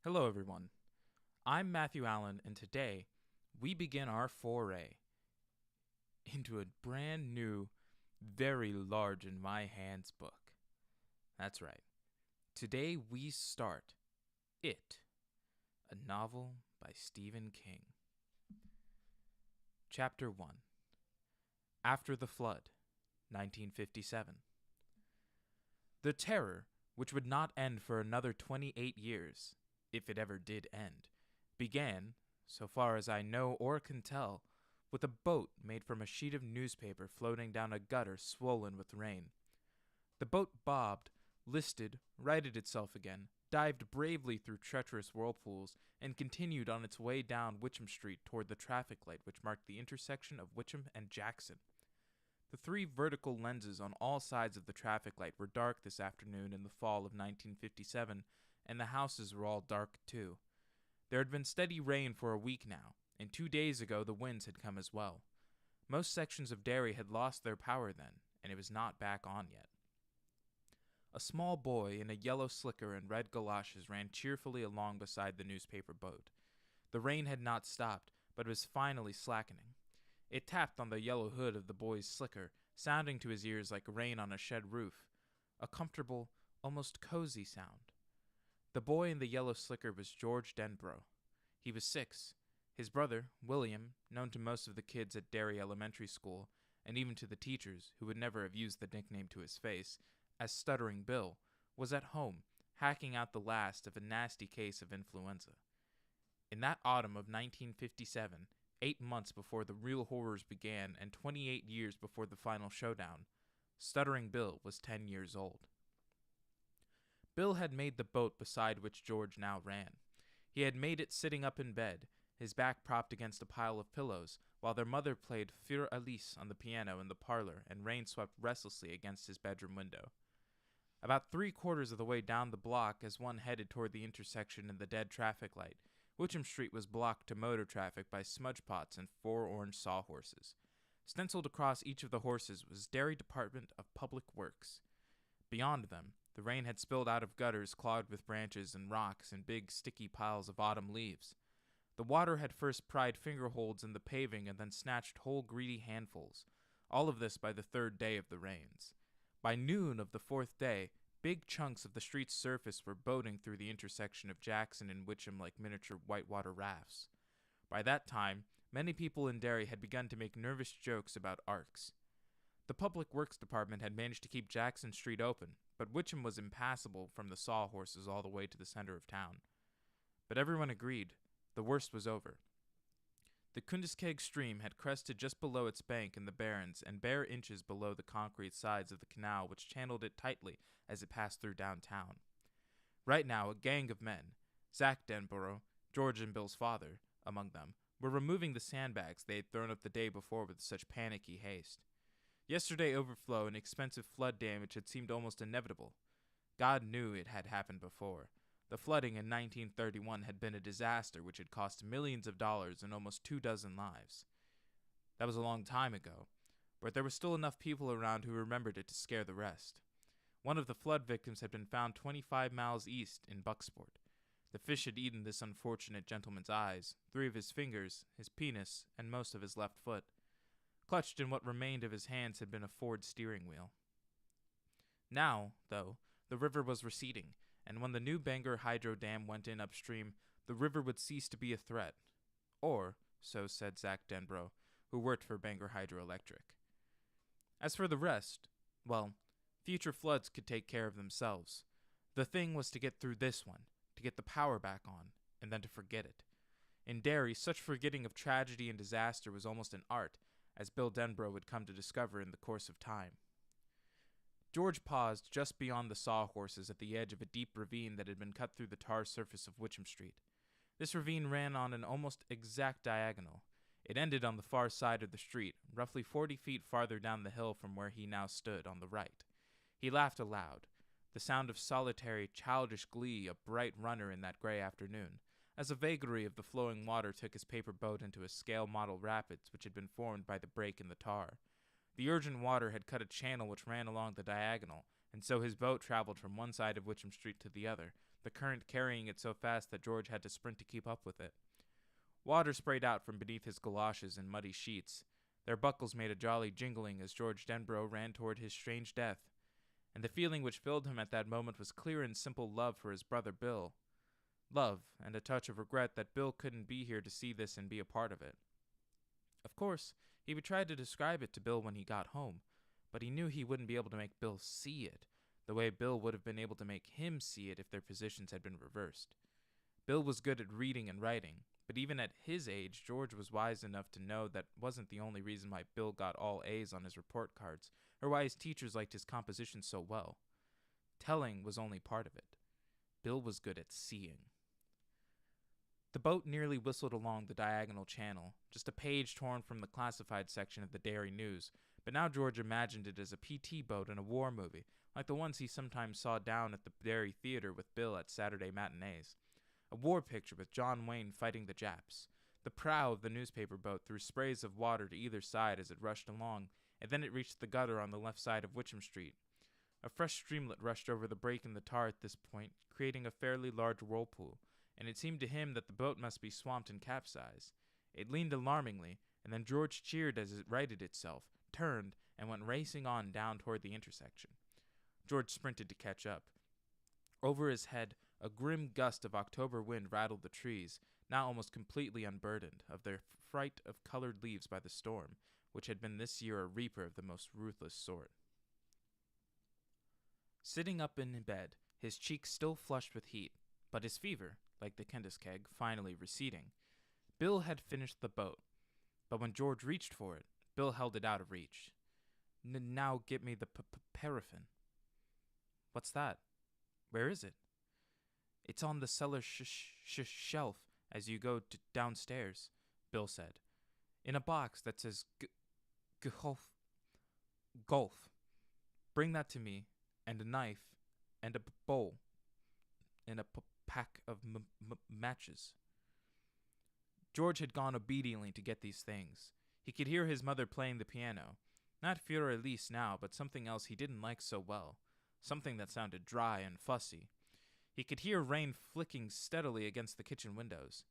Hello, everyone. I'm Matthew Allen, and today we begin our foray into a brand new, very large in my hands book. That's right. Today we start It, a novel by Stephen King. Chapter 1 After the Flood, 1957. The terror, which would not end for another 28 years, if it ever did end, began, so far as I know or can tell, with a boat made from a sheet of newspaper floating down a gutter swollen with rain. The boat bobbed, listed, righted itself again, dived bravely through treacherous whirlpools, and continued on its way down Witcham Street toward the traffic light which marked the intersection of Witcham and Jackson. The three vertical lenses on all sides of the traffic light were dark this afternoon in the fall of 1957, and the houses were all dark too. There had been steady rain for a week now, and 2 days ago the winds had come as well. Most sections of Derry had lost their power then, and it was not back on yet. A small boy in a yellow slicker and red galoshes ran cheerfully along beside the newspaper boat. The rain had not stopped, but was finally slackening. It tapped on the yellow hood of the boy's slicker, sounding to his ears like rain on a shed roof, a comfortable, almost cozy sound. The boy in the yellow slicker was George Denbrough. He was 6. His brother, William, known to most of the kids at Derry Elementary School, and even to the teachers, who would never have used the nickname to his face, as Stuttering Bill, was at home, hacking out the last of a nasty case of influenza. In that autumn of 1957, 8 months before the real horrors began and 28 years before the final showdown, Stuttering Bill was 10 years old. Bill had made the boat beside which George now ran. He had made it sitting up in bed, his back propped against a pile of pillows, while their mother played Fur Elise on the piano in the parlor and rain swept restlessly against his bedroom window. About 3/4 of the way down the block as one headed toward the intersection in the dead traffic light, Witcham Street was blocked to motor traffic by smudge pots and 4 orange sawhorses. Stenciled across each of the horses was Derry Department of Public Works. Beyond them, the rain had spilled out of gutters clogged with branches and rocks and big sticky piles of autumn leaves. The water had first pried fingerholds in the paving and then snatched whole greedy handfuls, all of this by the 3rd day of the rains. By noon of the 4th day, big chunks of the street's surface were boating through the intersection of Jackson and Witcham like miniature whitewater rafts. By that time, many people in Derry had begun to make nervous jokes about arcs. The Public Works Department had managed to keep Jackson Street open, but Witcham was impassable from the sawhorses all the way to the center of town. But everyone agreed, the worst was over. The Kundiskeg stream had crested just below its bank in the barrens and bare inches below the concrete sides of the canal which channeled it tightly as it passed through downtown. Right now, a gang of men, Zach Denborough, George and Bill's father, among them, were removing the sandbags they had thrown up the day before with such panicky haste. Yesterday overflow and expensive flood damage had seemed almost inevitable. God knew it had happened before. The flooding in 1931 had been a disaster which had cost millions of dollars and almost 24 lives. That was a long time ago, but there were still enough people around who remembered it to scare the rest. One of the flood victims had been found 25 miles east in Bucksport. The fish had eaten this unfortunate gentleman's eyes, 3 of his fingers, his penis, and most of his left foot. Clutched in what remained of his hands had been a Ford steering wheel. Now, though, the river was receding, and when the new Bangor hydro dam went in upstream, the river would cease to be a threat. Or, so said Zach Denbrough, who worked for Bangor Hydroelectric. As for the rest, well, future floods could take care of themselves. The thing was to get through this one, to get the power back on, and then to forget it. In Derry, such forgetting of tragedy and disaster was almost an art, as Bill Denbrough would come to discover in the course of time. George paused just beyond the sawhorses at the edge of a deep ravine that had been cut through the tar surface of Witcham Street. This ravine ran on an almost exact diagonal. It ended on the far side of the street, roughly 40 feet farther down the hill from where he now stood on the right. He laughed aloud, the sound of solitary, childish glee a bright runner in that gray afternoon, as a vagary of the flowing water took his paper boat into a scale model rapids which had been formed by the break in the tar. The urgent water had cut a channel which ran along the diagonal, and so his boat traveled from one side of Witcham Street to the other, the current carrying it so fast that George had to sprint to keep up with it. Water sprayed out from beneath his galoshes in muddy sheets. Their buckles made a jolly jingling as George Denbrough ran toward his strange death, and the feeling which filled him at that moment was clear and simple love for his brother Bill. Love, and a touch of regret that Bill couldn't be here to see this and be a part of it. Of course, he would try to describe it to Bill when he got home, but he knew he wouldn't be able to make Bill see it, the way Bill would have been able to make him see it if their positions had been reversed. Bill was good at reading and writing, but even at his age, George was wise enough to know that wasn't the only reason why Bill got all A's on his report cards, or why his teachers liked his composition so well. Telling was only part of it. Bill was good at seeing. The boat nearly whistled along the diagonal channel, just a page torn from the classified section of the Derry News, but now George imagined it as a PT boat in a war movie, like the ones he sometimes saw down at the Derry Theater with Bill at Saturday matinees. A war picture with John Wayne fighting the Japs. The prow of the newspaper boat threw sprays of water to either side as it rushed along, and then it reached the gutter on the left side of Witcham Street. A fresh streamlet rushed over the break in the tar at this point, creating a fairly large whirlpool, and it seemed to him that the boat must be swamped and capsized. It leaned alarmingly, and then George cheered as it righted itself, turned, and went racing on down toward the intersection. George sprinted to catch up. Over his head, a grim gust of October wind rattled the trees, now almost completely unburdened of their fright of colored leaves by the storm, which had been this year a reaper of the most ruthless sort. Sitting up in bed, his cheeks still flushed with heat, but his fever, like the Kendis keg, finally receding, Bill had finished the boat. But when George reached for it, Bill held it out of reach. Now get me the paraffin. What's that? Where is it? It's on the cellar shelf as you go downstairs, Bill said. In a box that says golf. Bring that to me, and a knife, and a bowl, and a pack of matches. George had gone obediently to get these things. He could hear his mother playing the piano. Not Fur Elise now, but something else he didn't like so well. Something that sounded dry and fussy. He could hear rain flicking steadily against the kitchen windows.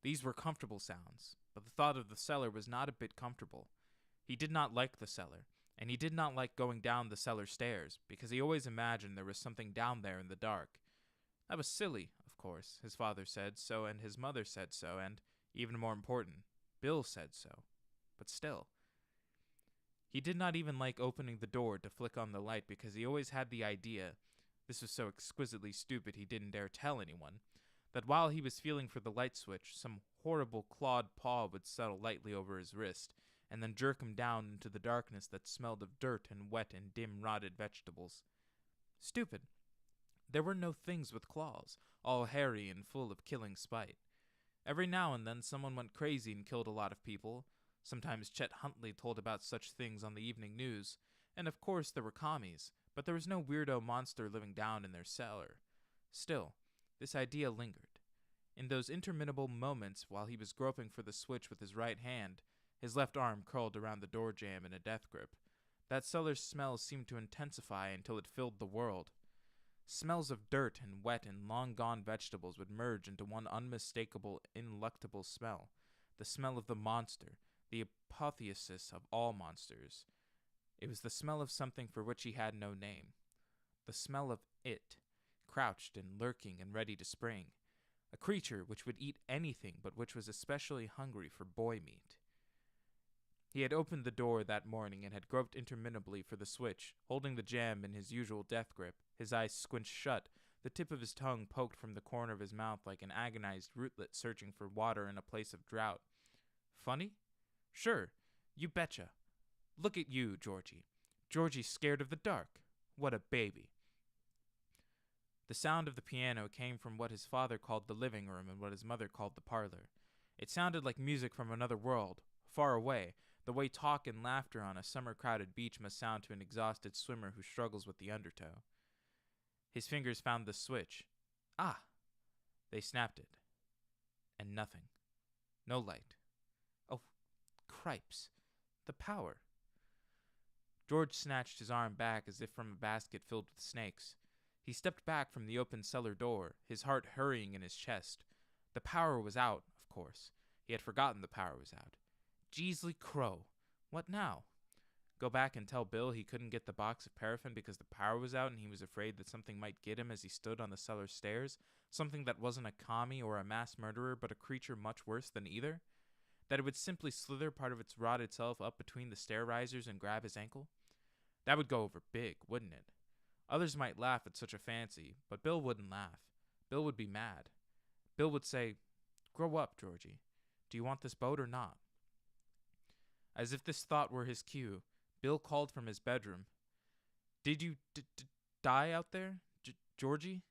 These were comfortable sounds, but the thought of the cellar was not a bit comfortable. He did not like the cellar, and he did not like going down the cellar stairs, because he always imagined there was something down there in the dark. That was silly, of course. His father said so, and his mother said so, and, even more important, Bill said so. But still. He did not even like opening the door to flick on the light because he always had the idea, this was so exquisitely stupid he didn't dare tell anyone, that while he was feeling for the light switch, some horrible clawed paw would settle lightly over his wrist, and then jerk him down into the darkness that smelled of dirt and wet and dim rotted vegetables. Stupid. There were no things with claws, all hairy and full of killing spite. Every now and then someone went crazy and killed a lot of people. Sometimes Chet Huntley told about such things on the evening news, and of course there were commies, but there was no weirdo monster living down in their cellar. Still, this idea lingered. In those interminable moments while he was groping for the switch with his right hand, his left arm curled around the door jamb in a death grip, that cellar smell seemed to intensify until it filled the world. Smells of dirt and wet and long-gone vegetables would merge into one unmistakable, ineluctable smell, the smell of the monster, the apotheosis of all monsters. It was the smell of something for which he had no name. The smell of it, crouched and lurking and ready to spring. A creature which would eat anything but which was especially hungry for boy meat. He had opened the door that morning and had groped interminably for the switch, holding the jamb in his usual death grip, his eyes squinched shut, the tip of his tongue poked from the corner of his mouth like an agonized rootlet searching for water in a place of drought. Funny? Sure, you betcha. Look at you, Georgie. Georgie's scared of the dark. What a baby. The sound of the piano came from what his father called the living room and what his mother called the parlor. It sounded like music from another world, far away, the way talk and laughter on a summer-crowded beach must sound to an exhausted swimmer who struggles with the undertow. His fingers found the switch. Ah! They snapped it. And nothing. No light. Oh, cripes. The power. George snatched his arm back as if from a basket filled with snakes. He stepped back from the open cellar door, his heart hurrying in his chest. The power was out, of course. He had forgotten the power was out. Jeesley Crow. What now? Go back and tell Bill he couldn't get the box of paraffin because the power was out and he was afraid that something might get him as he stood on the cellar stairs? Something that wasn't a commie or a mass murderer, but a creature much worse than either? That it would simply slither part of its rotted self up between the stair risers and grab his ankle? That would go over big, wouldn't it? Others might laugh at such a fancy, but Bill wouldn't laugh. Bill would be mad. Bill would say, "Grow up, Georgie. Do you want this boat or not?" As if this thought were his cue, Bill called from his bedroom. "Did you die out there, Georgie?"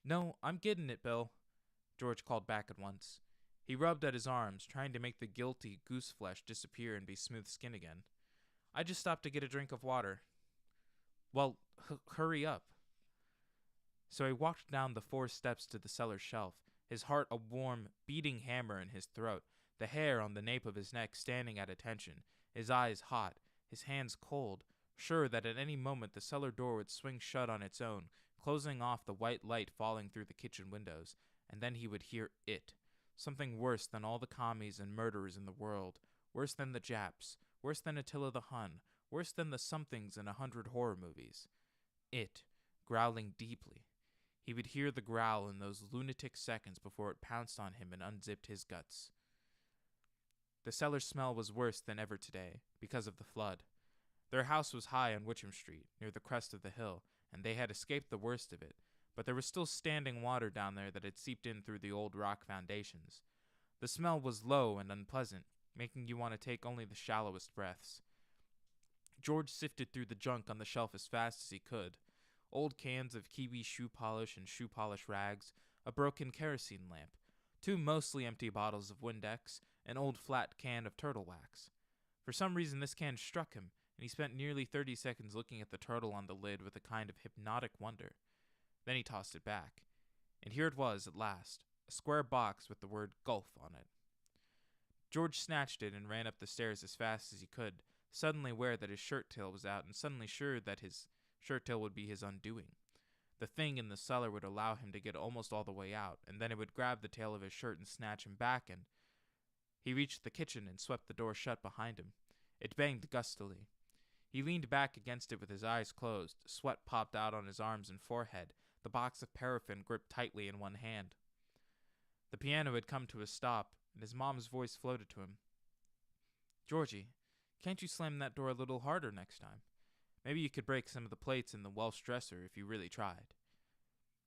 "No, I'm getting it, Bill," George called back at once. He rubbed at his arms, trying to make the guilty goose flesh disappear and be smooth skin again. "I just stopped to get a drink of water." "Well, hurry up." So he walked down the 4 steps to the cellar shelf, his heart a warm, beating hammer in his throat, the hair on the nape of his neck standing at attention, his eyes hot, his hands cold, sure that at any moment the cellar door would swing shut on its own, closing off the white light falling through the kitchen windows, and then he would hear it, something worse than all the commies and murderers in the world, worse than the Japs, worse than Attila the Hun, worse than the somethings in 100 horror movies. It, growling deeply. He would hear the growl in those lunatic seconds before it pounced on him and unzipped his guts. The cellar smell was worse than ever today, because of the flood. Their house was high on Witcham Street, near the crest of the hill, and they had escaped the worst of it, but there was still standing water down there that had seeped in through the old rock foundations. The smell was low and unpleasant, making you want to take only the shallowest breaths. George sifted through the junk on the shelf as fast as he could. Old cans of Kiwi shoe polish and shoe polish rags, a broken kerosene lamp, 2 mostly empty bottles of Windex, an old flat can of turtle wax. For some reason this can struck him, and he spent nearly 30 seconds looking at the turtle on the lid with a kind of hypnotic wonder. Then he tossed it back. And here it was at last, a square box with the word Gulf on it. George snatched it and ran up the stairs as fast as he could, suddenly aware that his shirt tail was out and suddenly sure that his shirt tail would be his undoing. The thing in the cellar would allow him to get almost all the way out, and then it would grab the tail of his shirt and snatch him back, and he reached the kitchen and swept the door shut behind him. It banged gustily. He leaned back against it with his eyes closed. Sweat popped out on his arms and forehead, the box of paraffin gripped tightly in one hand. The piano had come to a stop, and his mom's voice floated to him. "Georgie, can't you slam that door a little harder next time? Maybe you could break some of the plates in the Welsh dresser if you really tried."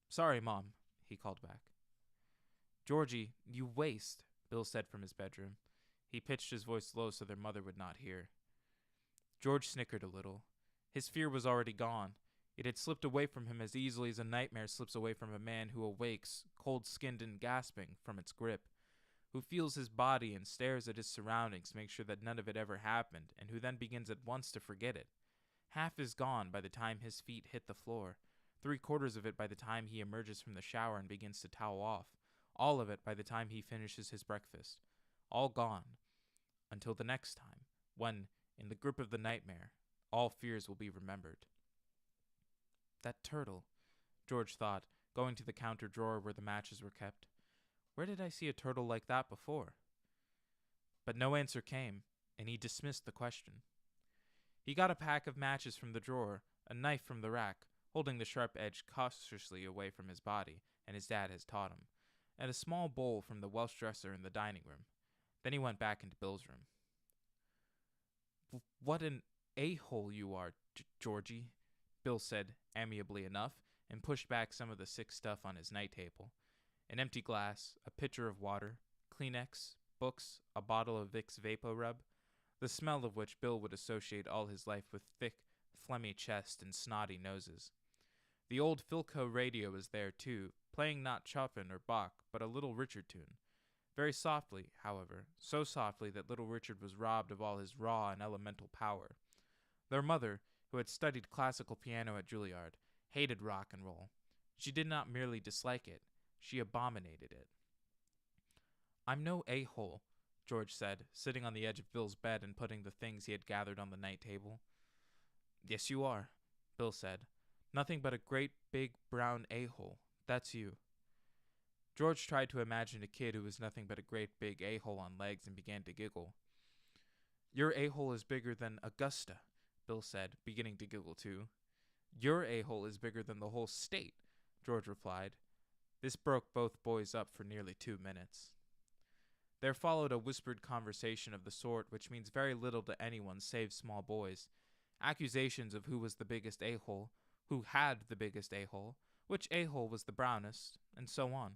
"Sorry, Mom," he called back. "Georgie, you waste," Bill said from his bedroom. He pitched his voice low so their mother would not hear. George snickered a little. His fear was already gone. It had slipped away from him as easily as a nightmare slips away from a man who awakes, cold-skinned and gasping, from its grip, who feels his body and stares at his surroundings to make sure that none of it ever happened, and who then begins at once to forget it. Half is gone by the time his feet hit the floor, 3/4 of it by the time he emerges from the shower and begins to towel off, all of it by the time he finishes his breakfast. All gone. Until the next time, when, in the grip of the nightmare, all fears will be remembered. That turtle, George thought, going to the counter drawer where the matches were kept. Where did I see a turtle like that before? But no answer came, and he dismissed the question. He got a pack of matches from the drawer, a knife from the rack, holding the sharp edge cautiously away from his body, and his dad has taught him, and a small bowl from the Welsh dresser in the dining room. Then he went back into Bill's room. What an a-hole you are, Georgie, Bill said, amiably enough, and pushed back some of the sick stuff on his night table. An empty glass, a pitcher of water, Kleenex, books, a bottle of Vicks VapoRub, the smell of which Bill would associate all his life with thick, phlegmy chest and snotty noses. The old Philco radio was there, too, playing not Chopin or Bach, but a Little Richard tune. Very softly, however, so softly that Little Richard was robbed of all his raw and elemental power. Their mother, who had studied classical piano at Juilliard, hated rock and roll. She did not merely dislike it, she abominated it. I'm no a-hole, George said, sitting on the edge of Bill's bed and putting the things he had gathered on the night table. Yes, you are, Bill said. Nothing but a great big brown a-hole. That's you. George tried to imagine a kid who was nothing but a great big a-hole on legs and began to giggle. Your a-hole is bigger than Augusta, Bill said, beginning to giggle too. Your a-hole is bigger than the whole state, George replied. This broke both boys up for nearly 2 minutes. There followed a whispered conversation of the sort which means very little to anyone save small boys. Accusations of who was the biggest a-hole, who had the biggest a-hole, which a-hole was the brownest, and so on.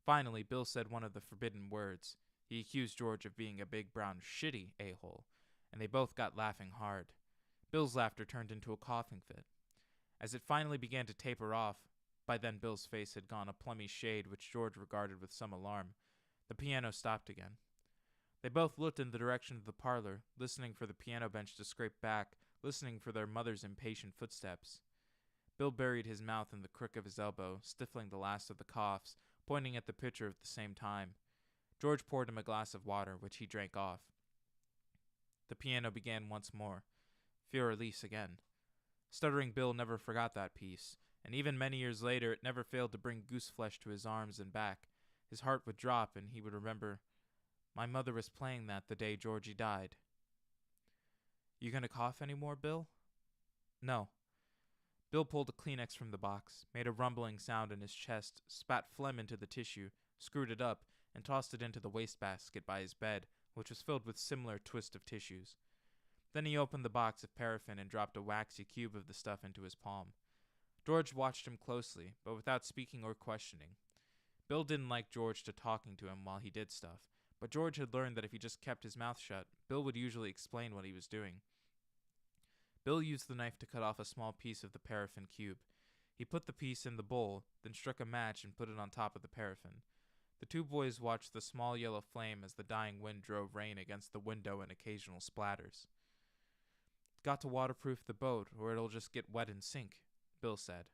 Finally, Bill said one of the forbidden words. He accused George of being a big brown shitty a-hole, and they both got laughing hard. Bill's laughter turned into a coughing fit. As it finally began to taper off, by then Bill's face had gone a plummy shade which George regarded with some alarm. The piano stopped again. They both looked in the direction of the parlor, listening for the piano bench to scrape back, listening for their mother's impatient footsteps. Bill buried his mouth in the crook of his elbow, stifling the last of the coughs, pointing at the pitcher at the same time. George poured him a glass of water, which he drank off. The piano began once more. Fior-Elise again. Stuttering Bill never forgot that piece, and even many years later it never failed to bring gooseflesh to his arms and back. His heart would drop, and he would remember, my mother was playing that the day Georgie died. You gonna cough any more, Bill? No. Bill pulled a Kleenex from the box, made a rumbling sound in his chest, spat phlegm into the tissue, screwed it up, and tossed it into the wastebasket by his bed, which was filled with similar twist of tissues. Then he opened the box of paraffin and dropped a waxy cube of the stuff into his palm. George watched him closely, but without speaking or questioning. Bill didn't like George to talking to him while he did stuff, but George had learned that if he just kept his mouth shut, Bill would usually explain what he was doing. Bill used the knife to cut off a small piece of the paraffin cube. He put the piece in the bowl, then struck a match and put it on top of the paraffin. The two boys watched the small yellow flame as the dying wind drove rain against the window and occasional splatters. Got to waterproof the boat, or it'll just get wet and sink, Bill said.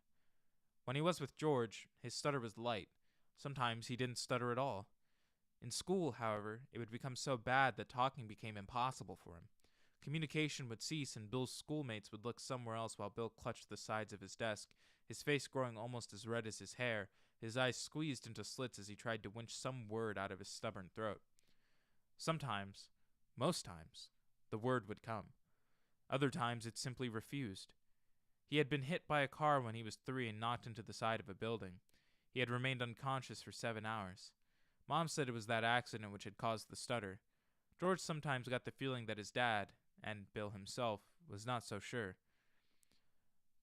When he was with George, his stutter was light. Sometimes he didn't stutter at all. In school, however, it would become so bad that talking became impossible for him. Communication would cease, and Bill's schoolmates would look somewhere else while Bill clutched the sides of his desk, his face growing almost as red as his hair, his eyes squeezed into slits as he tried to winch some word out of his stubborn throat. Sometimes, most times, the word would come. Other times it simply refused. He had been hit by a car when he was 3 and knocked into the side of a building. He had remained unconscious for 7 hours. Mom said it was that accident which had caused the stutter. George sometimes got the feeling that his dad, and Bill himself, was not so sure.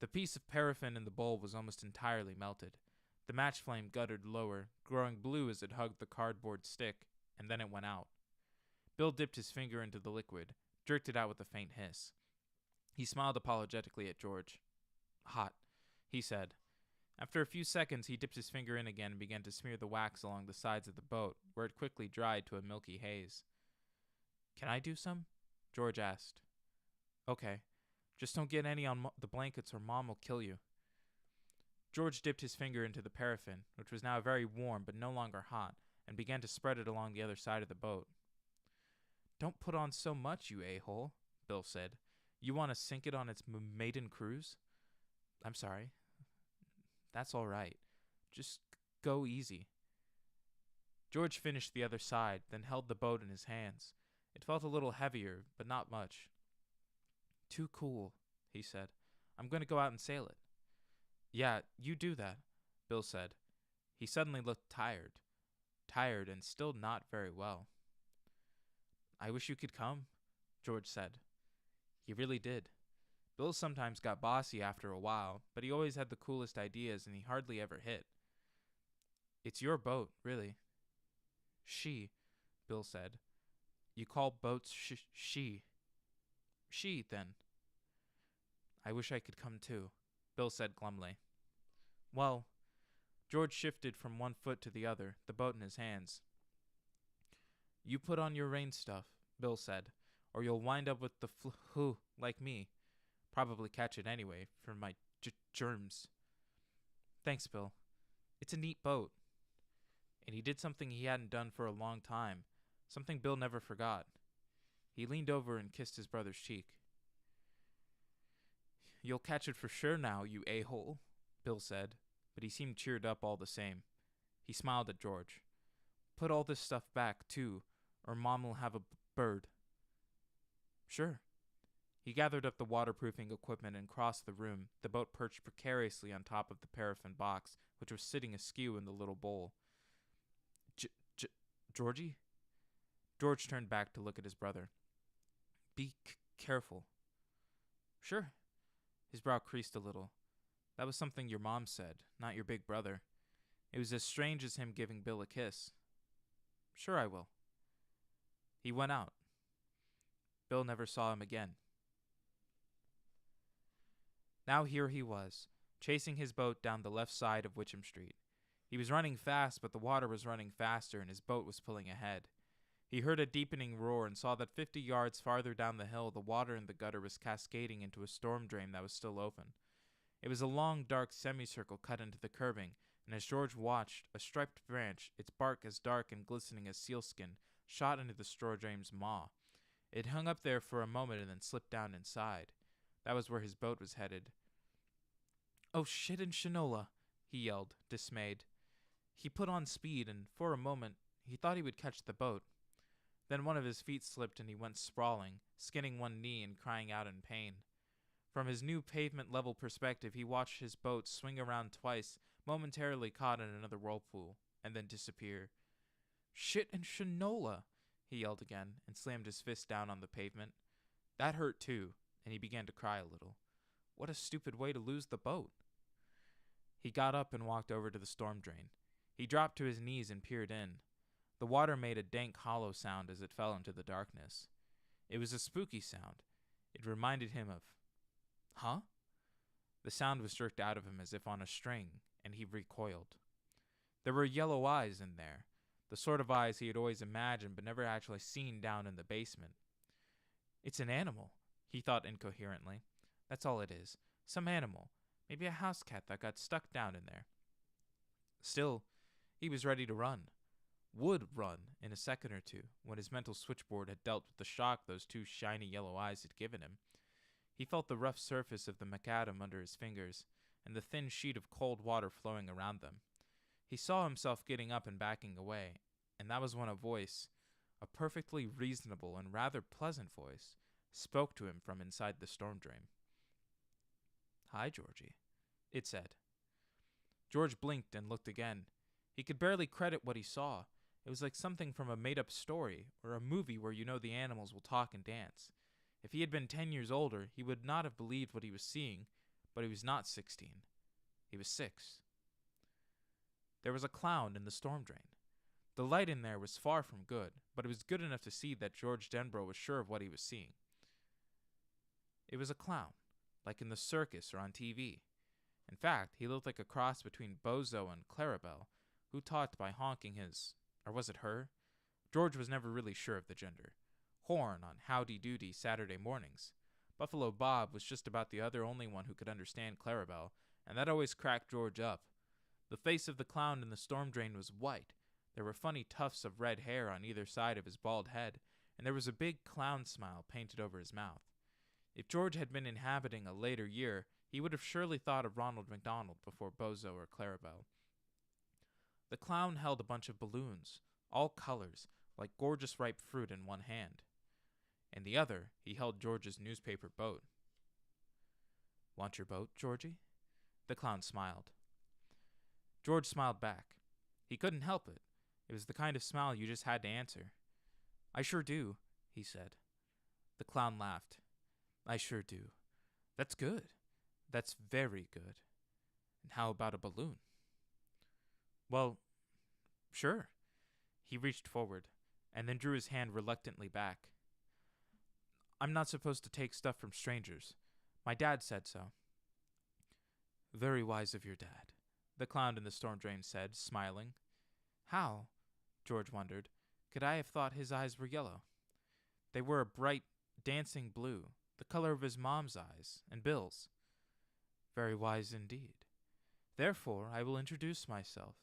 The piece of paraffin in the bowl was almost entirely melted. The match flame guttered lower, growing blue as it hugged the cardboard stick, and then it went out. Bill dipped his finger into the liquid, jerked it out with a faint hiss. He smiled apologetically at George. Hot, he said. After a few seconds, he dipped his finger in again and began to smear the wax along the sides of the boat, where it quickly dried to a milky haze. Can I do some? George asked. Okay. Just don't get any on the blankets or Mom will kill you. George dipped his finger into the paraffin, which was now very warm but no longer hot, and began to spread it along the other side of the boat. Don't put on so much, you a-hole, Bill said. You want to sink it on its maiden cruise? I'm sorry. That's all right. Just go easy. George finished the other side, then held the boat in his hands. It felt a little heavier, but not much. Too cool, he said. I'm going to go out and sail it. Yeah, you do that, Bill said. He suddenly looked tired. Tired and still not very well. I wish you could come, George said. He really did. Bill sometimes got bossy after a while, but he always had the coolest ideas and he hardly ever hit. It's your boat, really. She, Bill said. You call boats she. She, then. I wish I could come too, Bill said glumly. Well, George shifted from one foot to the other, the boat in his hands. You put on your rain stuff, Bill said, or you'll wind up with the flu like me. Probably catch it anyway, from my germs. Thanks, Bill. It's a neat boat. And he did something he hadn't done for a long time, something Bill never forgot. He leaned over and kissed his brother's cheek. You'll catch it for sure now, you a-hole, Bill said, but he seemed cheered up all the same. He smiled at George. Put all this stuff back, too, or Mom will have a bird. Sure. He gathered up the waterproofing equipment and crossed the room, the boat perched precariously on top of the paraffin box, which was sitting askew in the little bowl. Georgie? George turned back to look at his brother. Be careful. Sure. His brow creased a little. That was something your mom said, not your big brother. It was as strange as him giving Bill a kiss. Sure I will. He went out. Bill never saw him again. Now here he was, chasing his boat down the left side of Witcham Street. He was running fast, but the water was running faster and his boat was pulling ahead. He heard a deepening roar and saw that 50 yards farther down the hill the water in the gutter was cascading into a storm drain that was still open. It was a long, dark semicircle cut into the curbing, and as George watched, a striped branch, its bark as dark and glistening as sealskin, shot into the storm drain's maw. It hung up there for a moment and then slipped down inside. That was where his boat was headed. Oh shit and Shinola, he yelled, dismayed. He put on speed, and for a moment, he thought he would catch the boat. Then one of his feet slipped and he went sprawling, skinning one knee and crying out in pain. From his new pavement-level perspective, he watched his boat swing around twice, momentarily caught in another whirlpool, and then disappear. Shit and Shinola, he yelled again, and slammed his fist down on the pavement. That hurt too, and he began to cry a little. What a stupid way to lose the boat. He got up and walked over to the storm drain. He dropped to his knees and peered in. The water made a dank, hollow sound as it fell into the darkness. It was a spooky sound. It reminded him of... Huh? The sound was jerked out of him as if on a string, and he recoiled. There were yellow eyes in there, the sort of eyes he had always imagined but never actually seen down in the basement. It's an animal, he thought incoherently. That's all it is. Some animal. Maybe a house cat that got stuck down in there. Still, he was ready to run. Would run in a second or two when his mental switchboard had dealt with the shock those two shiny yellow eyes had given him. He felt the rough surface of the macadam under his fingers and the thin sheet of cold water flowing around them. He saw himself getting up and backing away, and that was when a voice, a perfectly reasonable and rather pleasant voice, spoke to him from inside the storm drain. Hi, Georgie, it said. George blinked and looked again. He could barely credit what he saw. It was like something from a made-up story or a movie where you know the animals will talk and dance. If he had been 10 years older, he would not have believed what he was seeing, but he was not 16. He was 6. There was a clown in the storm drain. The light in there was far from good, but it was good enough to see that George Denbrough was sure of what he was seeing. It was a clown, like in the circus or on TV. In fact, he looked like a cross between Bozo and Clarabelle, who talked by honking his, or was it her? George was never really sure of the gender. Horn on Howdy Doody Saturday mornings. Buffalo Bob was just about the only one who could understand Clarabelle, and that always cracked George up. The face of the clown in the storm drain was white. There were funny tufts of red hair on either side of his bald head, and there was a big clown smile painted over his mouth. If George had been inhabiting a later year, he would have surely thought of Ronald McDonald before Bozo or Clarabelle. The clown held a bunch of balloons, all colors, like gorgeous ripe fruit in one hand. In the other, he held George's newspaper boat. Want your boat, Georgie? The clown smiled. George smiled back. He couldn't help it. It was the kind of smile you just had to answer. I sure do, he said. The clown laughed. I sure do. That's good. That's very good. And how about a balloon? Well, sure. He reached forward, and then drew his hand reluctantly back. I'm not supposed to take stuff from strangers. My dad said so. Very wise of your dad, the clown in the storm drain said, smiling. How, George wondered, could I have thought his eyes were yellow? They were a bright, dancing blue, the color of his mom's eyes and Bill's. Very wise indeed. Therefore, I will introduce myself.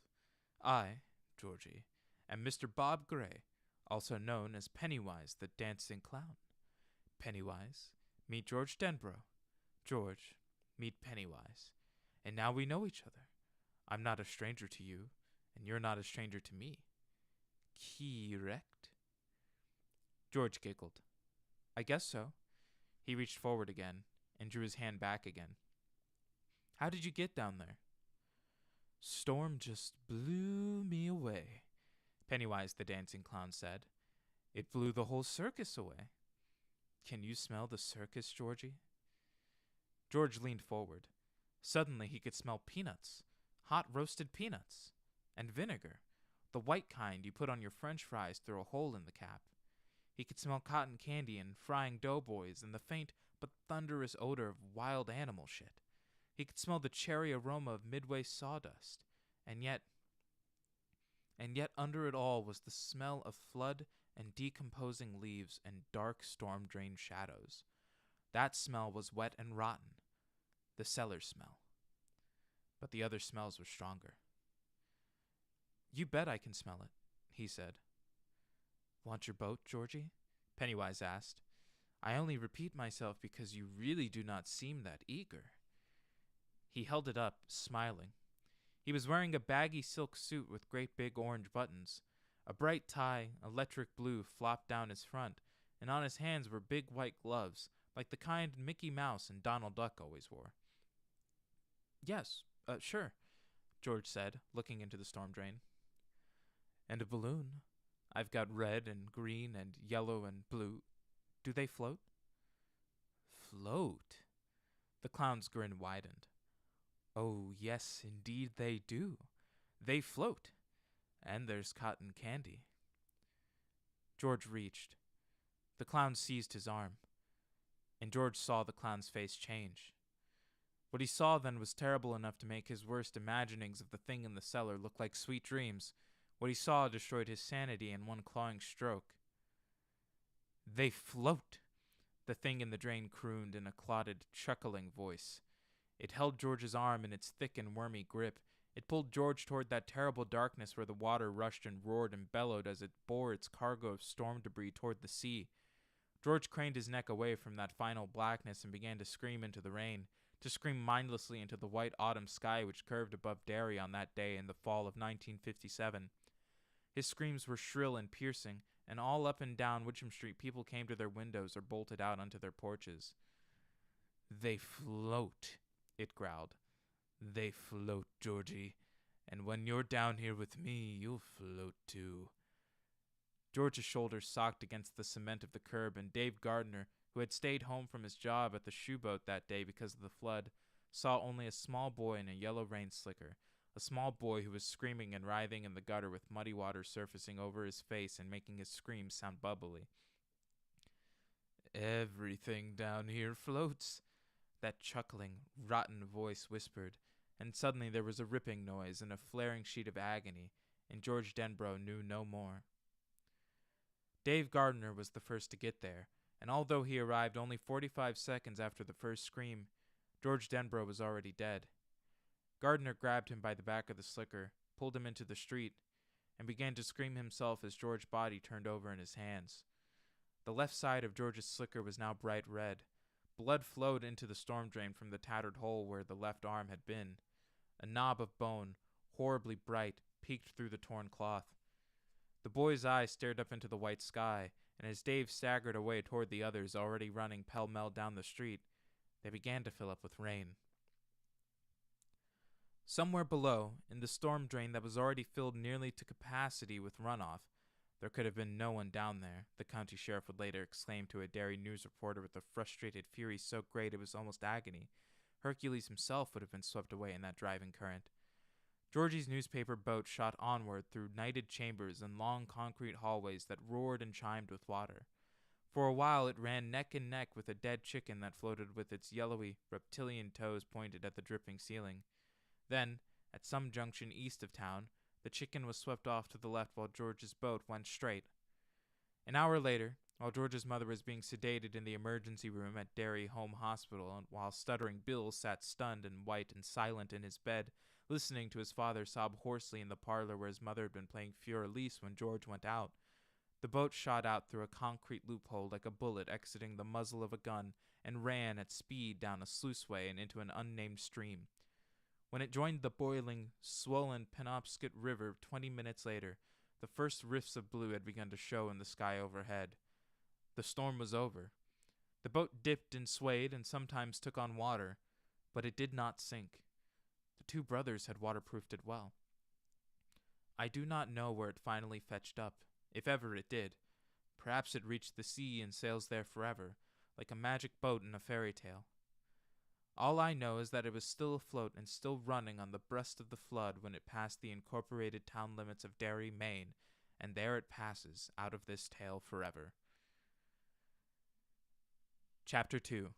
I, Georgie, am Mr. Bob Gray, also known as Pennywise the Dancing Clown. Pennywise, meet George Denbrough. George, Meet Pennywise. And now we know each other. I'm not a stranger to you, and you're not a stranger to me. Correct? George giggled. I guess so. He reached forward again and drew his hand back again. How did you get down there? Storm just blew me away, Pennywise the Dancing Clown said. It blew the whole circus away. Can you smell the circus, Georgie? George leaned forward. Suddenly he could smell peanuts, hot roasted peanuts, and vinegar, the white kind you put on your French fries through a hole in the cap. He could smell cotton candy and frying doughboys and the faint but thunderous odor of wild animal shit. He could smell the cherry aroma of Midway sawdust, and yet under it all was the smell of flood and decomposing leaves and dark storm-drained shadows. That smell was wet and rotten, the cellar smell. But the other smells were stronger. You bet I can smell it, he said. Want your boat, Georgie? Pennywise asked. I only repeat myself because you really do not seem that eager. He held it up, smiling. He was wearing a baggy silk suit with great big orange buttons. A bright tie, electric blue, flopped down his front, and on his hands were big white gloves, like the kind Mickey Mouse and Donald Duck always wore. Yes, sure, George said, looking into the storm drain. And a balloon. I've got red and green and yellow and blue. Do they float? Float? The clown's grin widened. Oh, yes, indeed they do. They float. And there's cotton candy. George reached. The clown seized his arm, and George saw the clown's face change. What he saw then was terrible enough to make his worst imaginings of the thing in the cellar look like sweet dreams. What he saw destroyed his sanity in one clawing stroke. They float, the thing in the drain crooned in a clotted, chuckling voice. It held George's arm in its thick and wormy grip. It pulled George toward that terrible darkness where the water rushed and roared and bellowed as it bore its cargo of storm debris toward the sea. George craned his neck away from that final blackness and began to scream into the rain, to scream mindlessly into the white autumn sky which curved above Derry on that day in the fall of 1957. His screams were shrill and piercing, and all up and down Witcham Street people came to their windows or bolted out onto their porches. They float, it growled. They float, Georgie, and when you're down here with me, you'll float too. George's shoulders socked against the cement of the curb, and Dave Gardner, who had stayed home from his job at the shoe boat that day because of the flood, saw only a small boy in a yellow rain slicker, a small boy who was screaming and writhing in the gutter with muddy water surfacing over his face and making his screams sound bubbly. Everything down here floats, that chuckling, rotten voice whispered, and suddenly there was a ripping noise and a flaring sheet of agony, and George Denbrough knew no more. Dave Gardner was the first to get there, and although he arrived only 45 seconds after the first scream, George Denbrough was already dead. Gardner grabbed him by the back of the slicker, pulled him into the street, and began to scream himself as George's body turned over in his hands. The left side of George's slicker was now bright red. Blood flowed into the storm drain from the tattered hole where the left arm had been. A knob of bone, horribly bright, peeked through the torn cloth. The boy's eyes stared up into the white sky, and as Dave staggered away toward the others already running pell-mell down the street, they began to fill up with rain. Somewhere below, in the storm drain that was already filled nearly to capacity with runoff, there could have been no one down there, the county sheriff would later exclaim to a Derry news reporter with a frustrated fury so great it was almost agony. Hercules himself would have been swept away in that driving current. Georgie's newspaper boat shot onward through nighted chambers and long concrete hallways that roared and chimed with water. For a while it ran neck and neck with a dead chicken that floated with its yellowy, reptilian toes pointed at the dripping ceiling. Then, at some junction east of town, the chicken was swept off to the left while George's boat went straight. An hour later, while George's mother was being sedated in the emergency room at Derry Home Hospital, and while stuttering Bill sat stunned and white and silent in his bed, listening to his father sob hoarsely in the parlor where his mother had been playing Fior-Elise when George went out, the boat shot out through a concrete loophole like a bullet exiting the muzzle of a gun and ran at speed down a sluiceway and into an unnamed stream. When it joined the boiling, swollen Penobscot River 20 minutes later, the first rifts of blue had begun to show in the sky overhead. The storm was over. The boat dipped and swayed and sometimes took on water, but it did not sink. The two brothers had waterproofed it well. I do not know where it finally fetched up, if ever it did. Perhaps it reached the sea and sails there forever, like a magic boat in a fairy tale. All I know is that it was still afloat and still running on the breast of the flood when it passed the incorporated town limits of Derry, Maine, and there it passes out of this tale forever. Chapter 2.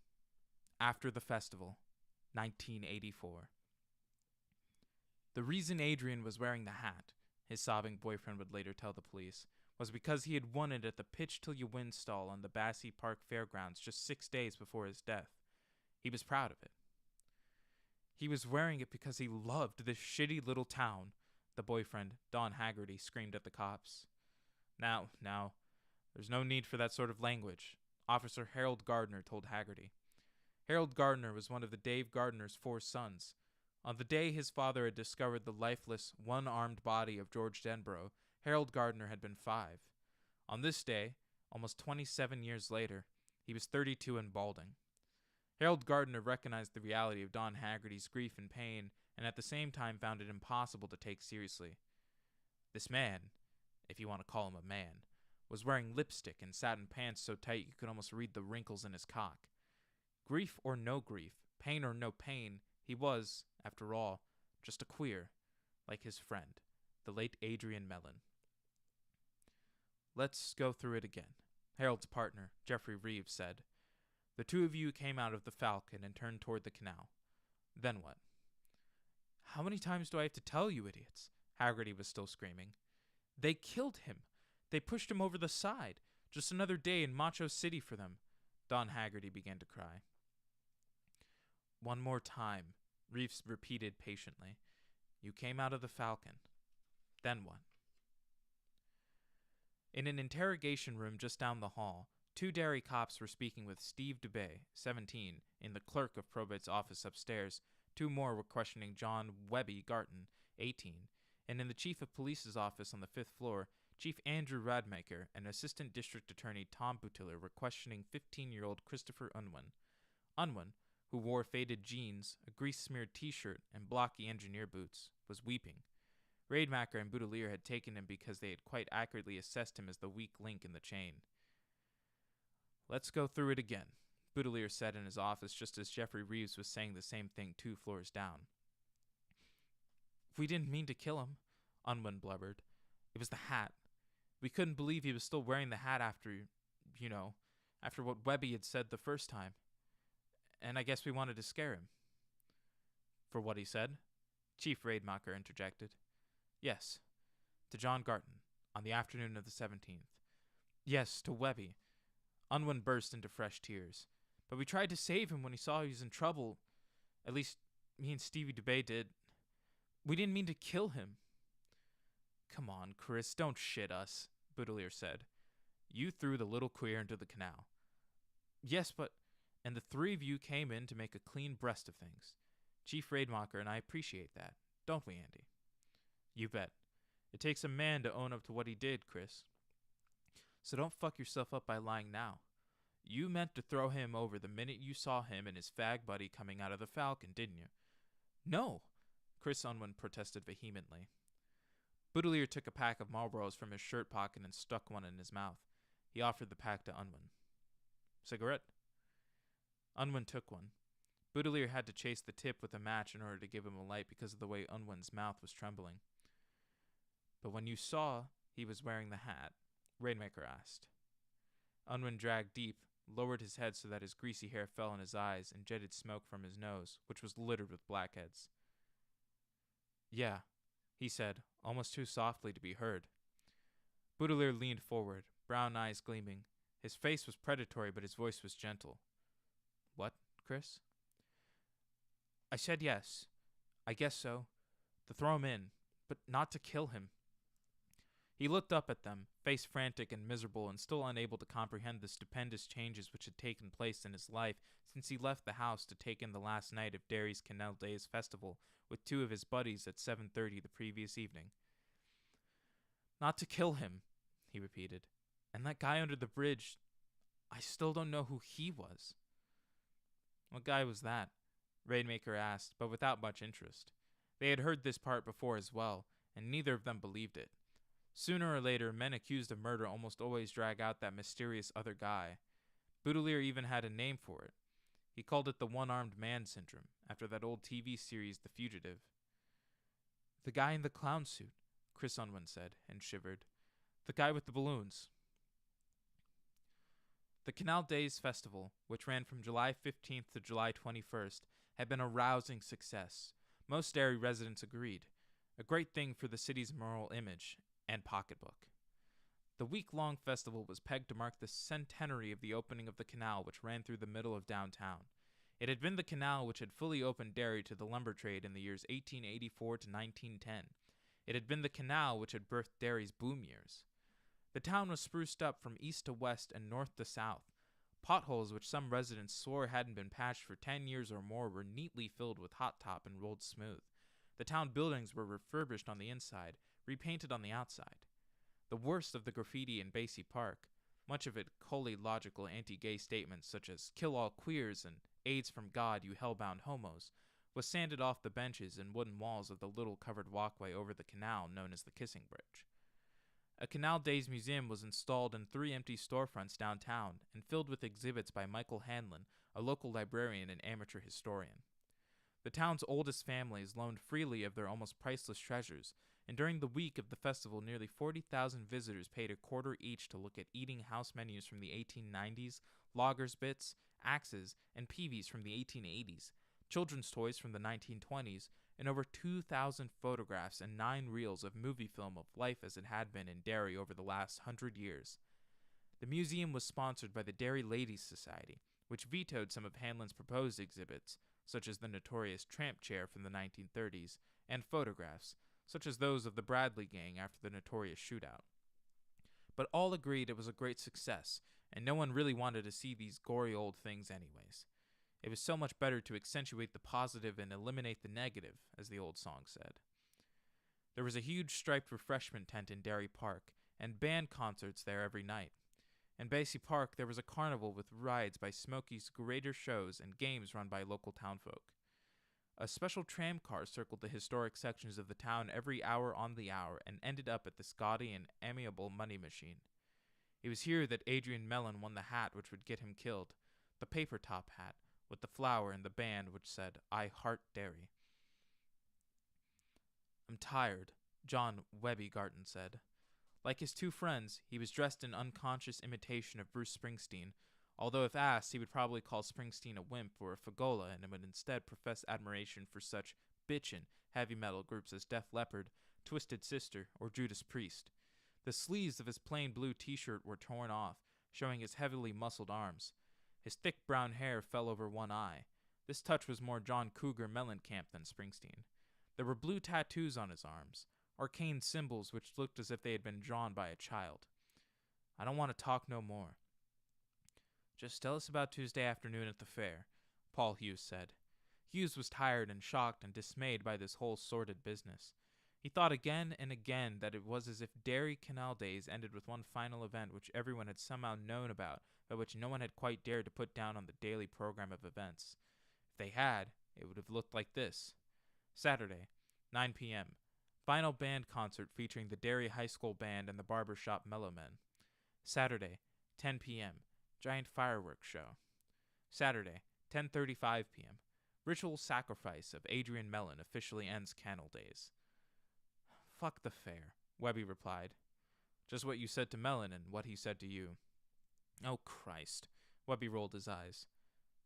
After the Festival, 1984. The reason Adrian was wearing the hat, his sobbing boyfriend would later tell the police, was because he had won it at the Pitch Till You Win stall on the Bassey Park Fairgrounds just 6 days before his death. He was proud of it. He was wearing it because he loved this shitty little town, the boyfriend, Don Haggerty, screamed at the cops. Now, there's no need for that sort of language, Officer Harold Gardner told Haggerty. Harold Gardner was one of the Dave Gardner's 4 sons. On the day his father had discovered the lifeless, one-armed body of George Denborough, Harold Gardner had been 5. On this day, almost 27 years later, he was 32 and balding. Harold Gardner recognized the reality of Don Haggerty's grief and pain, and at the same time found it impossible to take seriously. This man, if you want to call him a man, was wearing lipstick and satin pants so tight you could almost read the wrinkles in his cock. Grief or no grief, pain or no pain, he was, after all, just a queer, like his friend, the late Adrian Mellon. Let's go through it again, Harold's partner, Jeffrey Reeves, said. The two of you came out of the Falcon and turned toward the canal. Then what? How many times do I have to tell you, idiots? Haggerty was still screaming. They killed him. They pushed him over the side. Just another day in Macho City for them. Don Haggerty began to cry. One more time, Reeves repeated patiently. You came out of the Falcon. Then what? In an interrogation room just down the hall, 2 Derry cops were speaking with Steve Dubé, 17, in the clerk of probate's office upstairs. 2 more were questioning John Webby Garton, 18, and in the chief of police's office on the 5th floor, Chief Andrew Radmacher and Assistant District Attorney Tom Butiller were questioning 15-year-old Christopher Unwin. Unwin, who wore faded jeans, a grease-smeared t-shirt, and blocky engineer boots, was weeping. Radmacher and Butiller had taken him because they had quite accurately assessed him as the weak link in the chain. Let's go through it again, Butiller said in his office just as Jeffrey Reeves was saying the same thing 2 floors down. We didn't mean to kill him, Unwin blubbered. It was the hat. We couldn't believe he was still wearing the hat after what Webby had said the first time. And I guess we wanted to scare him. For what he said? Chief Radmacher interjected. Yes, to John Garton, on the afternoon of the 17th. Yes, to Webby. Unwin burst into fresh tears. But we tried to save him when he saw he was in trouble. At least, me and Stevie Dubé did. We didn't mean to kill him. Come on, Chris, don't shit us, Butiller said. You threw the little queer into the canal. Yes, but... And the 3 of you came in to make a clean breast of things. Chief Radmacher and I appreciate that, don't we, Andy? You bet. It takes a man to own up to what he did, Chris. So don't fuck yourself up by lying now. You meant to throw him over the minute you saw him and his fag buddy coming out of the Falcon, didn't you? No, Chris Unwin protested vehemently. Butiller took a pack of Marlboros from his shirt pocket and stuck one in his mouth. He offered the pack to Unwin. Cigarette? Unwin took one. Butiller had to chase the tip with a match in order to give him a light because of the way Unwin's mouth was trembling. But when you saw he was wearing the hat, Radmacher asked. Unwin dragged deep, lowered his head so that his greasy hair fell in his eyes, and jetted smoke from his nose, which was littered with blackheads. Yeah, he said, almost too softly to be heard. Butiller leaned forward, brown eyes gleaming. His face was predatory, but his voice was gentle. What, Chris? I said yes. I guess so. To throw him in, but not to kill him. He looked up at them, face frantic and miserable, and still unable to comprehend the stupendous changes which had taken place in his life since he left the house to take in the last night of Derry's Canal Days festival with 2 of his buddies at 7:30 the previous evening. "Not to kill him," he repeated. "And that guy under the bridge, I still don't know who he was." "What guy was that?" Rainmaker asked, but without much interest. They had heard this part before as well, and neither of them believed it. Sooner or later, men accused of murder almost always drag out that mysterious other guy. Boudelier even had a name for it. He called it the one-armed man syndrome, after that old TV series The Fugitive. "The guy in the clown suit," Chris Unwin said, and shivered. "The guy with the balloons." The Canal Days Festival, which ran from July 15th to July 21st, had been a rousing success. Most Derry residents agreed. A great thing for the city's moral image and pocketbook. The week-long festival was pegged to mark the centenary of the opening of the canal which ran through the middle of downtown. It had been the canal which had fully opened Derry to the lumber trade in the years 1884 to 1910. It had been the canal which had birthed Derry's boom years. The town was spruced up from east to west and north to south. Potholes which some residents swore hadn't been patched for 10 years or more were neatly filled with hot top and rolled smooth. The town buildings were refurbished on the inside, repainted on the outside. The worst of the graffiti in Basie Park, much of it wholly logical anti-gay statements such as "kill all queers" and "AIDS from God, you hellbound homos," was sanded off the benches and wooden walls of the little covered walkway over the canal known as the Kissing Bridge. A Canal Days museum was installed in 3 empty storefronts downtown and filled with exhibits by Michael Hanlon, a local librarian and amateur historian. The town's oldest families loaned freely of their almost priceless treasures, and during the week of the festival nearly 40,000 visitors paid a quarter each to look at eating house menus from the 1890s, loggers' bits, axes, and peavies from the 1880s, children's toys from the 1920s, and over 2,000 photographs and 9 reels of movie film of life as it had been in Derry over the last 100 years. The museum was sponsored by the Derry Ladies' Society, which vetoed some of Hanlon's proposed exhibits, such as the notorious tramp chair from the 1930s, and photographs, such as those of the Bradley gang after the notorious shootout. But all agreed it was a great success, and no one really wanted to see these gory old things anyways. It was so much better to accentuate the positive and eliminate the negative, as the old song said. There was a huge striped refreshment tent in Derry Park, and band concerts there every night. In Basie Park, there was a carnival with rides by Smokey's Greater Shows and games run by local townfolk. A special tram car circled the historic sections of the town every hour on the hour and ended up at this gaudy and amiable money machine. It was here that Adrian Mellon won the hat which would get him killed, the paper top hat, with the flower and the band which said, "I Heart Derry." "I'm tired," John Webby Garton said. Like his 2 friends, he was dressed in unconscious imitation of Bruce Springsteen, although if asked, he would probably call Springsteen a wimp or a fagola and would instead profess admiration for such bitchin' heavy metal groups as Def Leppard, Twisted Sister, or Judas Priest. The sleeves of his plain blue t-shirt were torn off, showing his heavily muscled arms. His thick brown hair fell over one eye. This touch was more John Cougar Mellencamp than Springsteen. There were blue tattoos on his arms, arcane symbols which looked as if they had been drawn by a child. "I don't want to talk no more." "Just tell us about Tuesday afternoon at the fair," Paul Hughes said. Hughes was tired and shocked and dismayed by this whole sordid business. He thought again and again that it was as if Derry Canal Days ended with one final event which everyone had somehow known about, but which no one had quite dared to put down on the daily program of events. If they had, it would have looked like this. Saturday, 9 p.m., final band concert featuring the Derry High School Band and the Barbershop Mellow Men. Saturday, 10 p.m., giant fireworks show. Saturday, 10:35 p.m., ritual sacrifice of Adrian Mellon officially ends Canal Days. "Fuck the fair," Webby replied. "Just what you said to Mellon and what he said to you." "Oh, Christ." Webby rolled his eyes.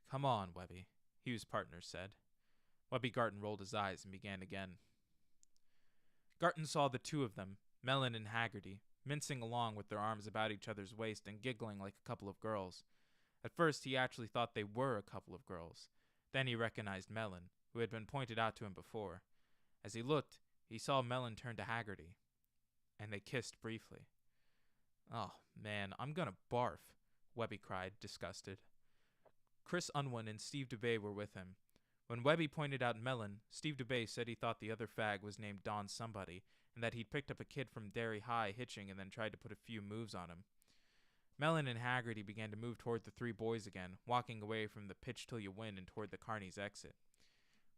"Come on, Webby," Hughes' partner said. Webby Garton rolled his eyes and began again. Garton saw the 2 of them, Mellon and Haggerty, mincing along with their arms about each other's waist and giggling like a couple of girls. At first he actually thought they were a couple of girls. Then he recognized Mellon, who had been pointed out to him before. As he looked, he saw Mellon turn to Haggerty. and they kissed briefly. "Oh, man, I'm gonna barf," Webby cried, disgusted. Chris Unwin and Steve DeBay were with him. When Webby pointed out Mellon, Steve DeBay said he thought the other fag was named Don somebody, and that he'd picked up a kid from Derry High hitching and then tried to put a few moves on him. Mellon and Haggerty began to move toward the three boys again, walking away from the pitch till you win and toward the Carney's exit.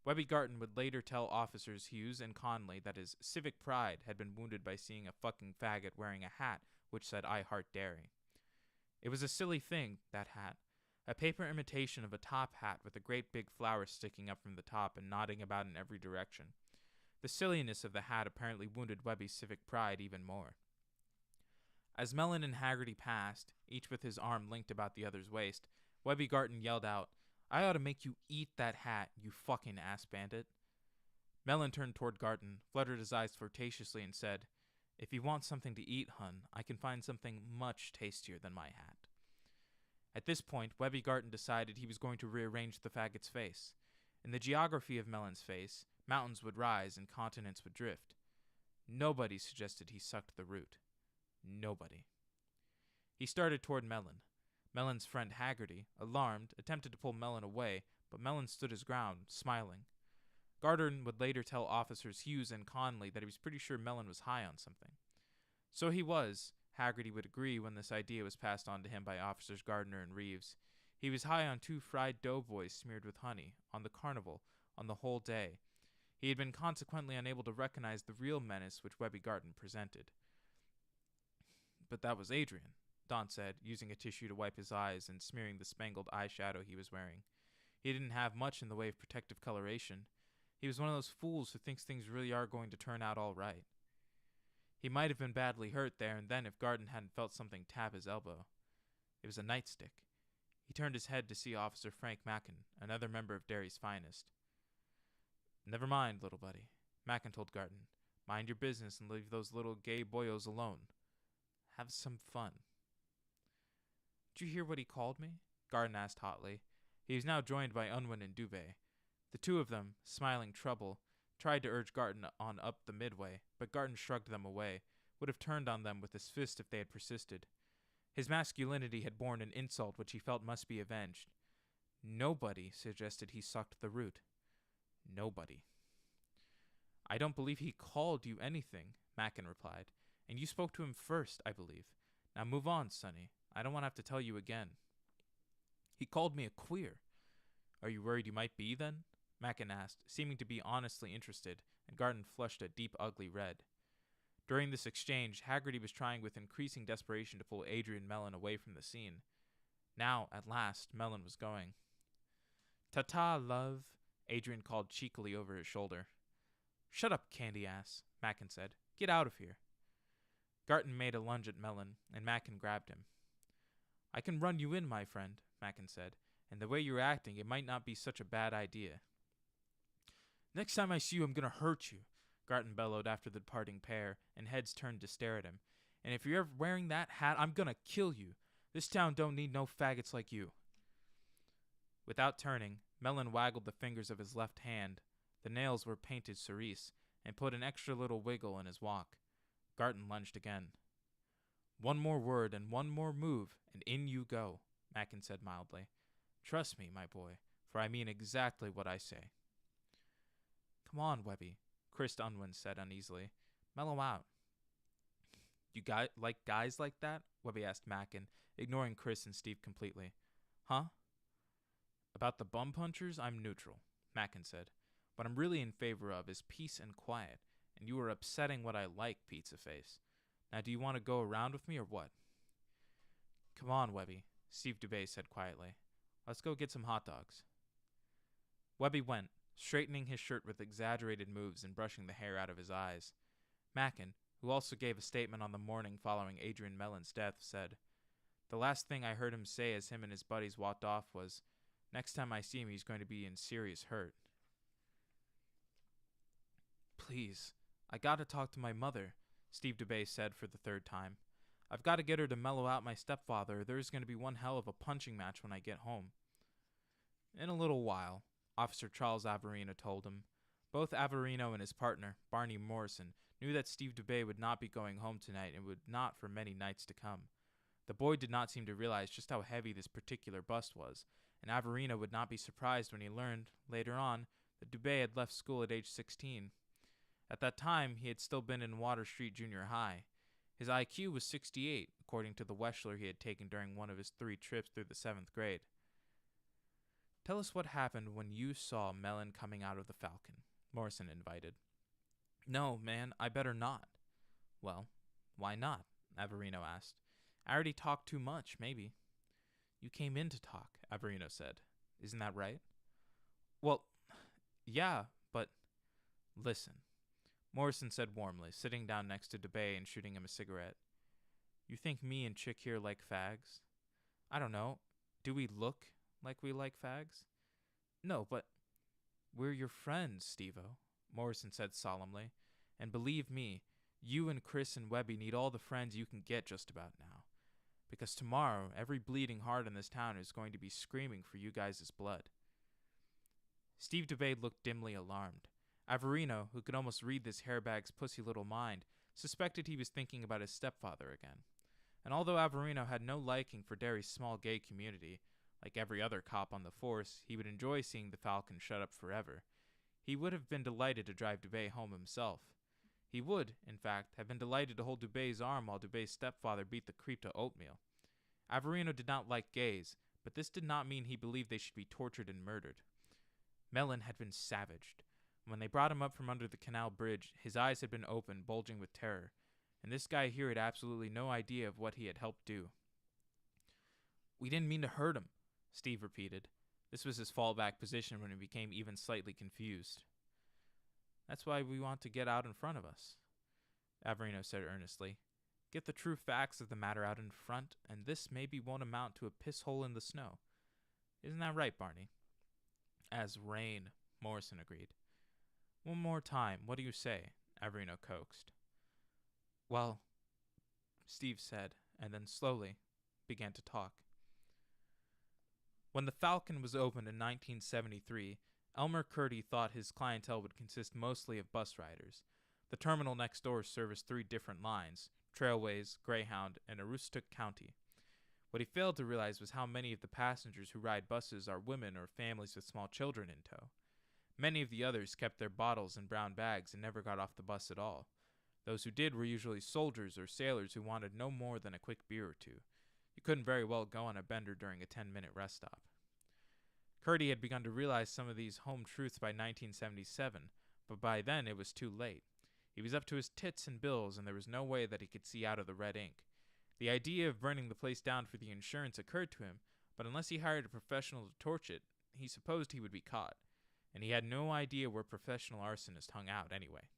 Webby Garton would later tell officers Hughes and Conley that his civic pride had been wounded by seeing a fucking faggot wearing a hat which said "I Heart Derry." It was a silly thing, that hat. A paper imitation of a top hat with a great big flower sticking up from the top and nodding about in every direction. The silliness of the hat apparently wounded Webby's civic pride even more. As Mellon and Haggerty passed, each with his arm linked about the other's waist, Webby Garton yelled out, "I ought to make you eat that hat, you fucking ass bandit." Mellon turned toward Garton, fluttered his eyes flirtatiously, and said, "If you want something to eat, hun, I can find something much tastier than my hat." At this point, Webby Garton decided he was going to rearrange the faggot's face. In the geography of Mellon's face, mountains would rise and continents would drift. Nobody suggested he sucked the root. Nobody. He started toward Mellon. Mellon's friend Haggerty, alarmed, attempted to pull Mellon away, but Mellon stood his ground, smiling. Garton would later tell officers Hughes and Conley that he was pretty sure Mellon was high on something. So he was, Haggerty would agree when this idea was passed on to him by officers Gardner and Reeves. He was high on 2 fried doughboys smeared with honey, on the carnival, on the whole day. He had been consequently unable to recognize the real menace which Webby Garton presented. "But that was Adrian," Don said, using a tissue to wipe his eyes and smearing the spangled eyeshadow he was wearing. He didn't have much in the way of protective coloration. He was one of those fools who thinks things really are going to turn out all right. He might have been badly hurt there and then if Garton hadn't felt something tap his elbow. It was a nightstick. He turned his head to see Officer Frank Mackin, another member of Derry's finest. "Never mind, little buddy," Mackin told Garton. "Mind your business and leave those little gay boyos alone. Have some fun." "Did you hear what he called me?" Garton asked hotly. He was now joined by Unwin and Dubé. The two of them, smiling trouble, tried to urge Garton on up the midway, but Garton shrugged them away, would have turned on them with his fist if they had persisted. His masculinity had borne an insult which he felt must be avenged. Nobody suggested he sucked the root. Nobody. "I don't believe he called you anything," Mackin replied, "and you spoke to him first, I believe. Now move on, Sonny. I don't want to have to tell you again." "He called me a queer." "Are you worried you might be, then?" Mackin asked, seeming to be honestly interested, and Garton flushed a deep ugly red. During this exchange, Haggerty was trying with increasing desperation to pull Adrian Mellon away from the scene. Now, at last, Mellon was going. "Ta-ta, love," Adrian called cheekily over his shoulder. "Shut up, candy ass," Mackin said. "Get out of here." Garton made a lunge at Mellon, and Mackin grabbed him. "I can run you in, my friend," Mackin said, "and the way you're acting, it might not be such a bad idea." "Next time I see you, I'm gonna hurt you," Garton bellowed after the departing pair, and heads turned to stare at him. "And if you're ever wearing that hat, I'm gonna kill you. This town don't need no faggots like you." Without turning, Mellon waggled the fingers of his left hand. The nails were painted cerise, and put an extra little wiggle in his walk. Garton lunged again. "One more word and one more move, and in you go," Mackin said mildly. "Trust me, my boy, for I mean exactly what I say." "Come on, Webby," Chris Unwin said uneasily. "Mellow out." "You like guys like that?" Webby asked Mackin, ignoring Chris and Steve completely. "Huh?" "About the bum punchers, I'm neutral," Mackin said. "What I'm really in favor of is peace and quiet, and you are upsetting what I like, Pizza Face. Now do you want to go around with me or what?" "Come on, Webby," Steve DeBay said quietly. "Let's go get some hot dogs." Webby went, straightening his shirt with exaggerated moves and brushing the hair out of his eyes. Mackin, who also gave a statement on the morning following Adrian Mellon's death, said, "The last thing I heard him say as him and his buddies walked off was, 'Next time I see him, he's going to be in serious hurt.'" "Please, I gotta talk to my mother," Steve DeBay said for the third time. "I've got to get her to mellow out my stepfather, or there's going to be one hell of a punching match when I get home." "In a little while," Officer Charles Averino told him. Both Averino and his partner, Barney Morrison, knew that Steve Dubé would not be going home tonight and would not for many nights to come. The boy did not seem to realize just how heavy this particular bust was, and Averino would not be surprised when he learned, later on, that Dubé had left school at age 16. At that time, he had still been in Water Street Junior High. His IQ was 68, according to the Wechsler he had taken during one of his 3 trips through the 7th grade. "Tell us what happened when you saw Mellon coming out of the Falcon," Morrison invited. "No, man, I better not." "Well, why not?" Averino asked. "I already talked too much, maybe." "You came in to talk," Averino said. "Isn't that right?" "Well, yeah, but—" "Listen," Morrison said warmly, sitting down next to Dubé and shooting him a cigarette. "You think me and Chick here like fags? I don't know. Do we look like we like fags?" "No, but—" "We're your friends, Steve-O," Morrison said solemnly. "And believe me, you and Chris and Webby need all the friends you can get just about now. Because tomorrow, every bleeding heart in this town is going to be screaming for you guys' blood." Steve Dubé looked dimly alarmed. Averino, who could almost read this hairbag's pussy little mind, suspected he was thinking about his stepfather again. And although Averino had no liking for Derry's small gay community, like every other cop on the force, he would enjoy seeing the Falcon shut up forever. He would have been delighted to drive Dubé home himself. He would, in fact, have been delighted to hold Dubé's arm while Dubé's stepfather beat the creep to oatmeal. Averino did not like gays, but this did not mean he believed they should be tortured and murdered. Mellon had been savaged. When they brought him up from under the canal bridge, his eyes had been open, bulging with terror, and this guy here had absolutely no idea of what he had helped do. "We didn't mean to hurt him," Steve repeated. This was his fallback position when he became even slightly confused. "That's why we want to get out in front of us," Averino said earnestly. "Get the true facts of the matter out in front, and this maybe won't amount to a piss hole in the snow. Isn't that right, Barney?" "As rain," Morrison agreed. "One more time, what do you say?" Averino coaxed. "Well," Steve said, and then slowly began to talk. When the Falcon was opened in 1973, Elmer Curdy thought his clientele would consist mostly of bus riders. The terminal next door serviced 3 different lines: Trailways, Greyhound, and Aroostook County. What he failed to realize was how many of the passengers who ride buses are women or families with small children in tow. Many of the others kept their bottles in brown bags and never got off the bus at all. Those who did were usually soldiers or sailors who wanted no more than a quick beer or 2. You couldn't very well go on a bender during a 10-minute rest stop. Curdy had begun to realize some of these home truths by 1977, but by then it was too late. He was up to his tits in bills, and there was no way that he could see out of the red ink. The idea of burning the place down for the insurance occurred to him, but unless he hired a professional to torch it, he supposed he would be caught, and he had no idea where professional arsonists hung out anyway.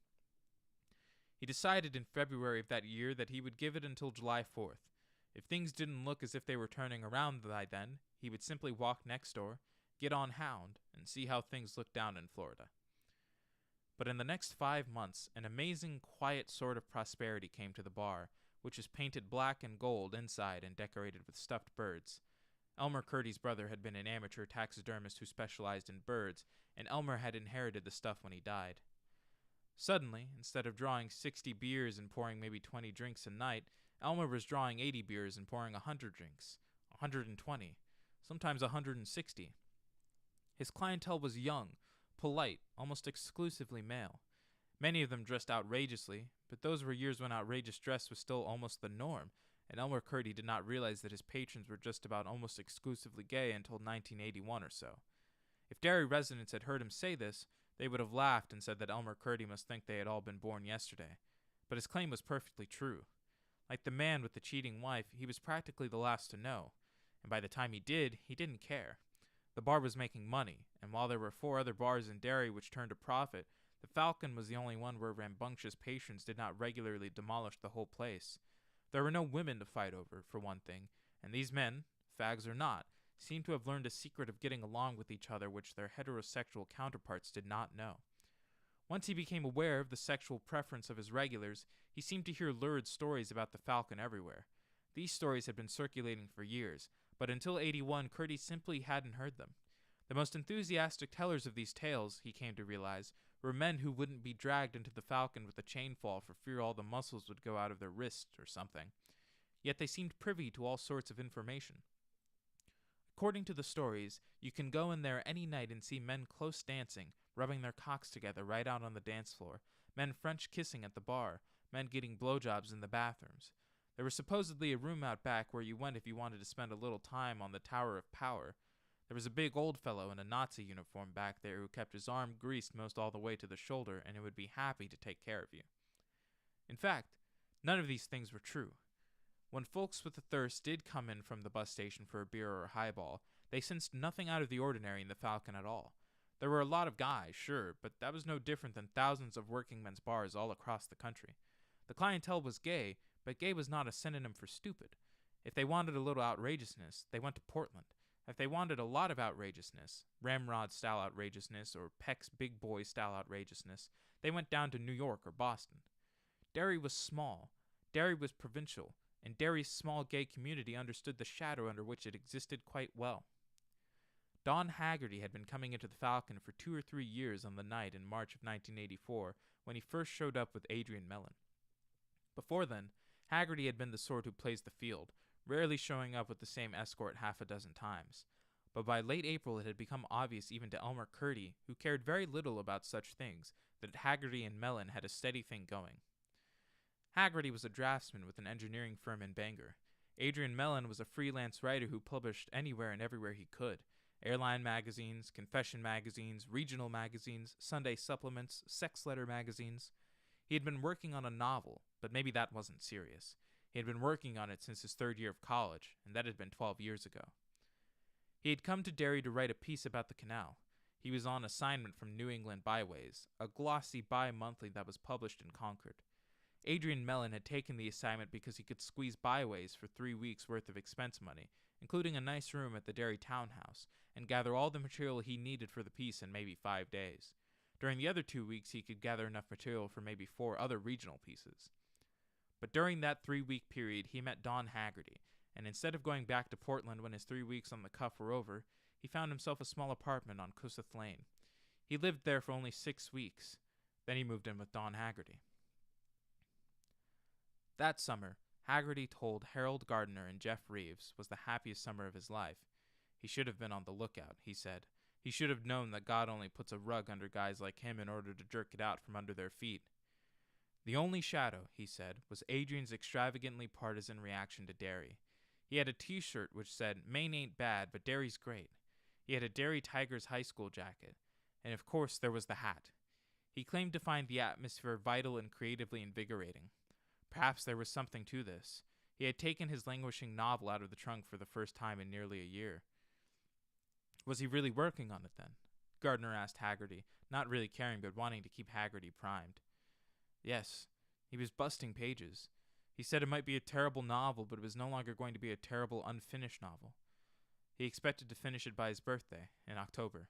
He decided in February of that year that he would give it until July 4th. If things didn't look as if they were turning around by then, he would simply walk next door, get on Hound, and see how things looked down in Florida. But in the next 5 months, an amazing, quiet sort of prosperity came to the bar, which was painted black and gold inside and decorated with stuffed birds. Elmer Curdy's brother had been an amateur taxidermist who specialized in birds, and Elmer had inherited the stuff when he died. Suddenly, instead of drawing 60 beers and pouring maybe 20 drinks a night, Elmer was drawing 80 beers and pouring 100 drinks, 120, sometimes 160. His clientele was young, polite, almost exclusively male. Many of them dressed outrageously, but those were years when outrageous dress was still almost the norm, and Elmer Curdy did not realize that his patrons were just about almost exclusively gay until 1981 or so. If Derry residents had heard him say this, they would have laughed and said that Elmer Curdy must think they had all been born yesterday. But his claim was perfectly true. Like the man with the cheating wife, he was practically the last to know, and by the time he didn't care. The bar was making money, and while there were 4 other bars in Derry which turned a profit, the Falcon was the only one where rambunctious patrons did not regularly demolish the whole place. There were no women to fight over, for one thing, and these men, fags or not, seemed to have learned a secret of getting along with each other which their heterosexual counterparts did not know. Once he became aware of the sexual preference of his regulars, he seemed to hear lurid stories about the Falcon everywhere. These stories had been circulating for years, but until '81, Curdy simply hadn't heard them. The most enthusiastic tellers of these tales, he came to realize, were men who wouldn't be dragged into the Falcon with a chain fall for fear all the muscles would go out of their wrists or something. Yet they seemed privy to all sorts of information. According to the stories, you can go in there any night and see men close dancing, rubbing their cocks together right out on the dance floor, men French kissing at the bar, men getting blowjobs in the bathrooms. There was supposedly a room out back where you went if you wanted to spend a little time on the Tower of Power. There was a big old fellow in a Nazi uniform back there who kept his arm greased most all the way to the shoulder, and who would be happy to take care of you. In fact, none of these things were true. When folks with a thirst did come in from the bus station for a beer or a highball, they sensed nothing out of the ordinary in the Falcon at all. There were a lot of guys, sure, but that was no different than thousands of working men's bars all across the country. The clientele was gay, but gay was not a synonym for stupid. If they wanted a little outrageousness, they went to Portland. If they wanted a lot of outrageousness, Ramrod-style outrageousness or Peck's Big Boy-style outrageousness, they went down to New York or Boston. Derry was small, Derry was provincial, and Derry's small gay community understood the shadow under which it existed quite well. Don Haggerty had been coming into the Falcon for 2 or 3 years on the night in March of 1984 when he first showed up with Adrian Mellon. Before then, Haggerty had been the sort who plays the field, rarely showing up with the same escort half a dozen times. But by late April it had become obvious even to Elmer Curdy, who cared very little about such things, that Haggerty and Mellon had a steady thing going. Haggerty was a draftsman with an engineering firm in Bangor. Adrian Mellon was a freelance writer who published anywhere and everywhere he could. Airline magazines, confession magazines, regional magazines, Sunday supplements, sex letter magazines. He had been working on a novel, but maybe that wasn't serious. He had been working on it since his 3rd year of college, and that had been 12 years ago. He had come to Derry to write a piece about the canal. He was on assignment from New England Byways, a glossy bi-monthly that was published in Concord. Adrian Mellon had taken the assignment because he could squeeze Byways for 3 weeks' worth of expense money, including a nice room at the Derry townhouse, and gather all the material he needed for the piece in maybe 5 days. During the other 2 weeks, he could gather enough material for maybe 4 other regional pieces. But during that 3-week period, he met Don Haggerty, and instead of going back to Portland when his 3 weeks on the cuff were over, he found himself a small apartment on Kossuth Lane. He lived there for only 6 weeks. Then he moved in with Don Haggerty. That summer, Haggerty told Harold Gardner and Jeff Reeves was the happiest summer of his life. He should have been on the lookout, he said. He should have known that God only puts a rug under guys like him in order to jerk it out from under their feet. The only shadow, he said, was Adrian's extravagantly partisan reaction to Derry. He had a t-shirt which said, "Maine ain't bad, but Derry's great." He had a Derry Tigers high school jacket. And of course there was the hat. He claimed to find the atmosphere vital and creatively invigorating. Perhaps there was something to this. He had taken his languishing novel out of the trunk for the first time in nearly a year. Was he really working on it then? Gardner asked Haggerty, not really caring but wanting to keep Haggerty primed. Yes, he was busting pages. He said it might be a terrible novel, but it was no longer going to be a terrible unfinished novel. He expected to finish it by his birthday, in October.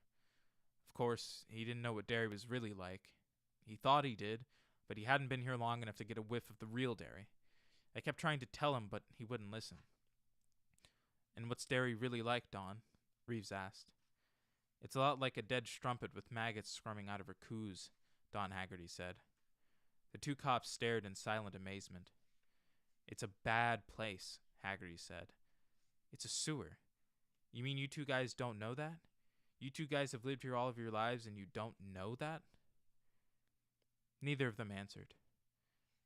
Of course, he didn't know what Derry was really like. He thought he did, but he hadn't been here long enough to get a whiff of the real Derry. I kept trying to tell him, but he wouldn't listen. "And what's Derry really like, Don?" Reeves asked. "It's a lot like a dead strumpet with maggots squirming out of her coos," Don Haggerty said. The 2 cops stared in silent amazement. "It's a bad place," Haggerty said. "It's a sewer. You mean you 2 guys don't know that? You 2 guys have lived here all of your lives and you don't know that?" Neither of them answered.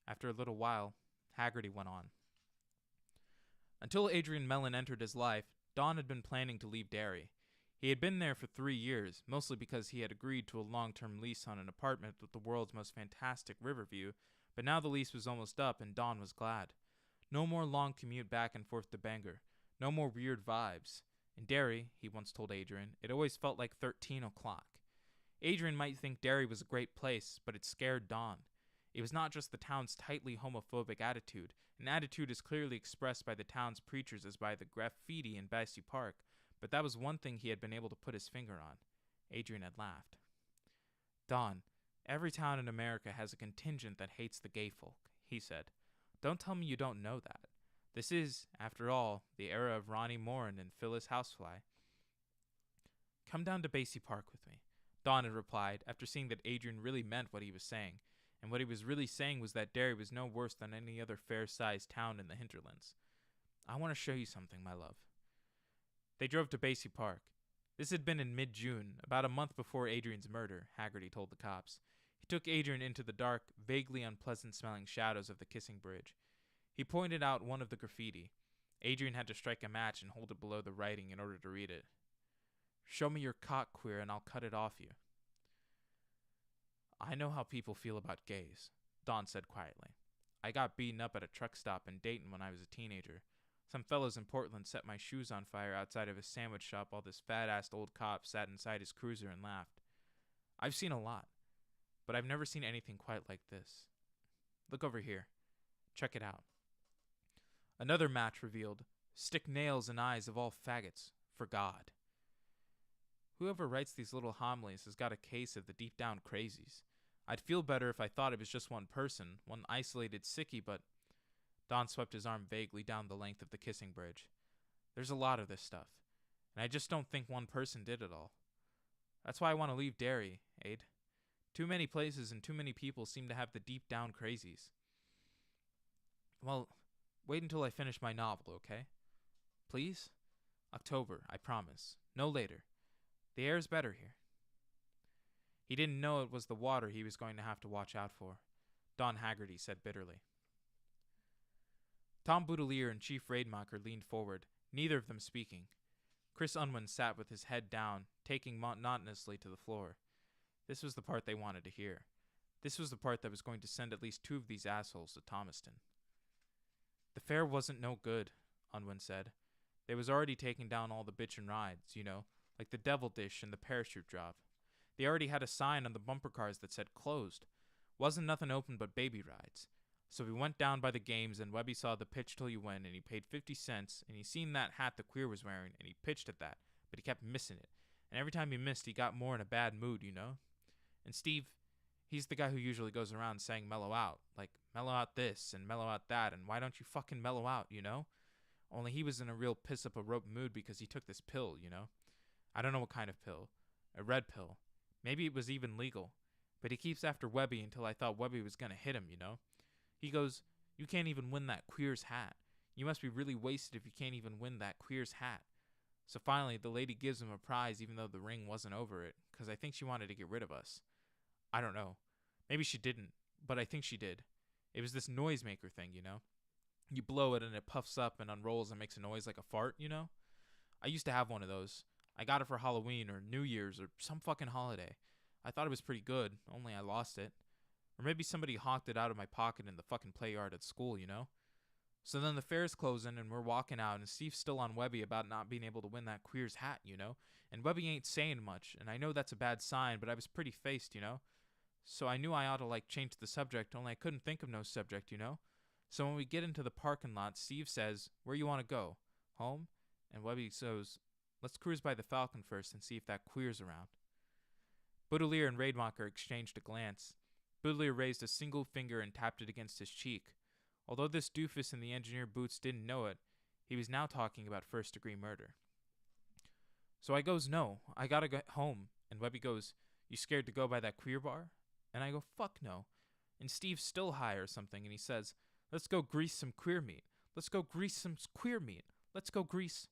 After a little while, Haggerty went on. Until Adrian Mellon entered his life, Don had been planning to leave Derry. He had been there for 3 years, mostly because he had agreed to a long-term lease on an apartment with the world's most fantastic river view, but now the lease was almost up and Don was glad. No more long commute back and forth to Bangor. No more weird vibes. In Derry, he once told Adrian, it always felt like 13 o'clock. Adrian might think Derry was a great place, but it scared Don. It was not just the town's tightly homophobic attitude, an attitude as clearly expressed by the town's preachers as by the graffiti in Bassey Park, but that was one thing he had been able to put his finger on. Adrian had laughed. "Don, every town in America has a contingent that hates the gay folk," he said. "Don't tell me you don't know that. This is, after all, the era of Ronnie Morin and Phyllis Housefly. Come down to Bassey Park with me. Don had replied, after seeing that Adrian really meant what he was saying, and what he was really saying was that Derry was no worse than any other fair-sized town in the hinterlands. I want to show you something, my love. They drove to Basie Park. This had been in mid-June, about a month before Adrian's murder, Haggerty told the cops. He took Adrian into the dark, vaguely unpleasant-smelling shadows of the Kissing Bridge. He pointed out one of the graffiti. Adrian had to strike a match and hold it below the writing in order to read it. Show me your cock, queer, and I'll cut it off you. I know how people feel about gays, Don said quietly. I got beaten up at a truck stop in Dayton when I was a teenager. Some fellows in Portland set my shoes on fire outside of a sandwich shop while this fat-assed old cop sat inside his cruiser and laughed. I've seen a lot, but I've never seen anything quite like this. Look over here. Check it out. Another match revealed, stick nails in eyes of all faggots, for God. Whoever writes these little homilies has got a case of the deep-down crazies. I'd feel better if I thought it was just one person, one isolated sickie, but... Don swept his arm vaguely down the length of the Kissing Bridge. There's a lot of this stuff, and I just don't think one person did it all. That's why I want to leave Derry, Aid. Too many places and too many people seem to have the deep-down crazies. Well, wait until I finish my novel, okay? Please? October, I promise. No later. The air's better here. He didn't know it was the water he was going to have to watch out for, Don Haggerty said bitterly. Tom Boudelier and Chief Raidmacher leaned forward, neither of them speaking. Chris Unwin sat with his head down, taking monotonously to the floor. This was the part they wanted to hear. This was the part that was going to send at least two of these assholes to Thomaston. The fare wasn't no good, Unwin said. They was already taking down all the bitchin' rides, you know, like the Devil Dish and the Parachute Drop. They already had a sign on the bumper cars that said closed. Wasn't nothing open but baby rides. So we went down by the games, and Webby saw the pitch till you win, and he paid 50 cents, and he seen that hat the queer was wearing, and he pitched at that, but he kept missing it. And every time he missed, he got more in a bad mood, you know? And Steve, he's the guy who usually goes around saying mellow out, like mellow out this and mellow out that, and why don't you fucking mellow out, you know? Only he was in a real piss-up-a-rope mood because he took this pill, you know? I don't know what kind of pill. A red pill. Maybe it was even legal. But he keeps after Webby until I thought Webby was gonna hit him, you know? He goes, you can't even win that queer's hat. You must be really wasted if you can't even win that queer's hat. So finally, the lady gives him a prize even though the ring wasn't over it, because I think she wanted to get rid of us. I don't know. Maybe she didn't, but I think she did. It was this noisemaker thing, you know? You blow it and it puffs up and unrolls and makes a noise like a fart, you know? I used to have one of those. I got it for Halloween or New Year's or some fucking holiday. I thought it was pretty good, only I lost it. Or maybe somebody hawked it out of my pocket in the fucking play yard at school, you know? So then the fair's closing and we're walking out and Steve's still on Webby about not being able to win that queer's hat, you know? And Webby ain't saying much, and I know that's a bad sign, but I was pretty faced, you know? So I knew I ought to, change the subject, only I couldn't think of no subject, you know? So when we get into the parking lot, Steve says, where you want to go? Home? And Webby says, let's cruise by the Falcon first and see if that queer's around. Boudelier and Raidmacher exchanged a glance. Boudelier raised a single finger and tapped it against his cheek. Although this doofus in the engineer boots didn't know it, he was now talking about first-degree murder. So I goes, no, I gotta get home. And Webby goes, you scared to go by that queer bar? And I go, fuck no. And Steve's still high or something, and he says, let's go grease some queer meat. Let's go grease some queer meat. Let's go grease.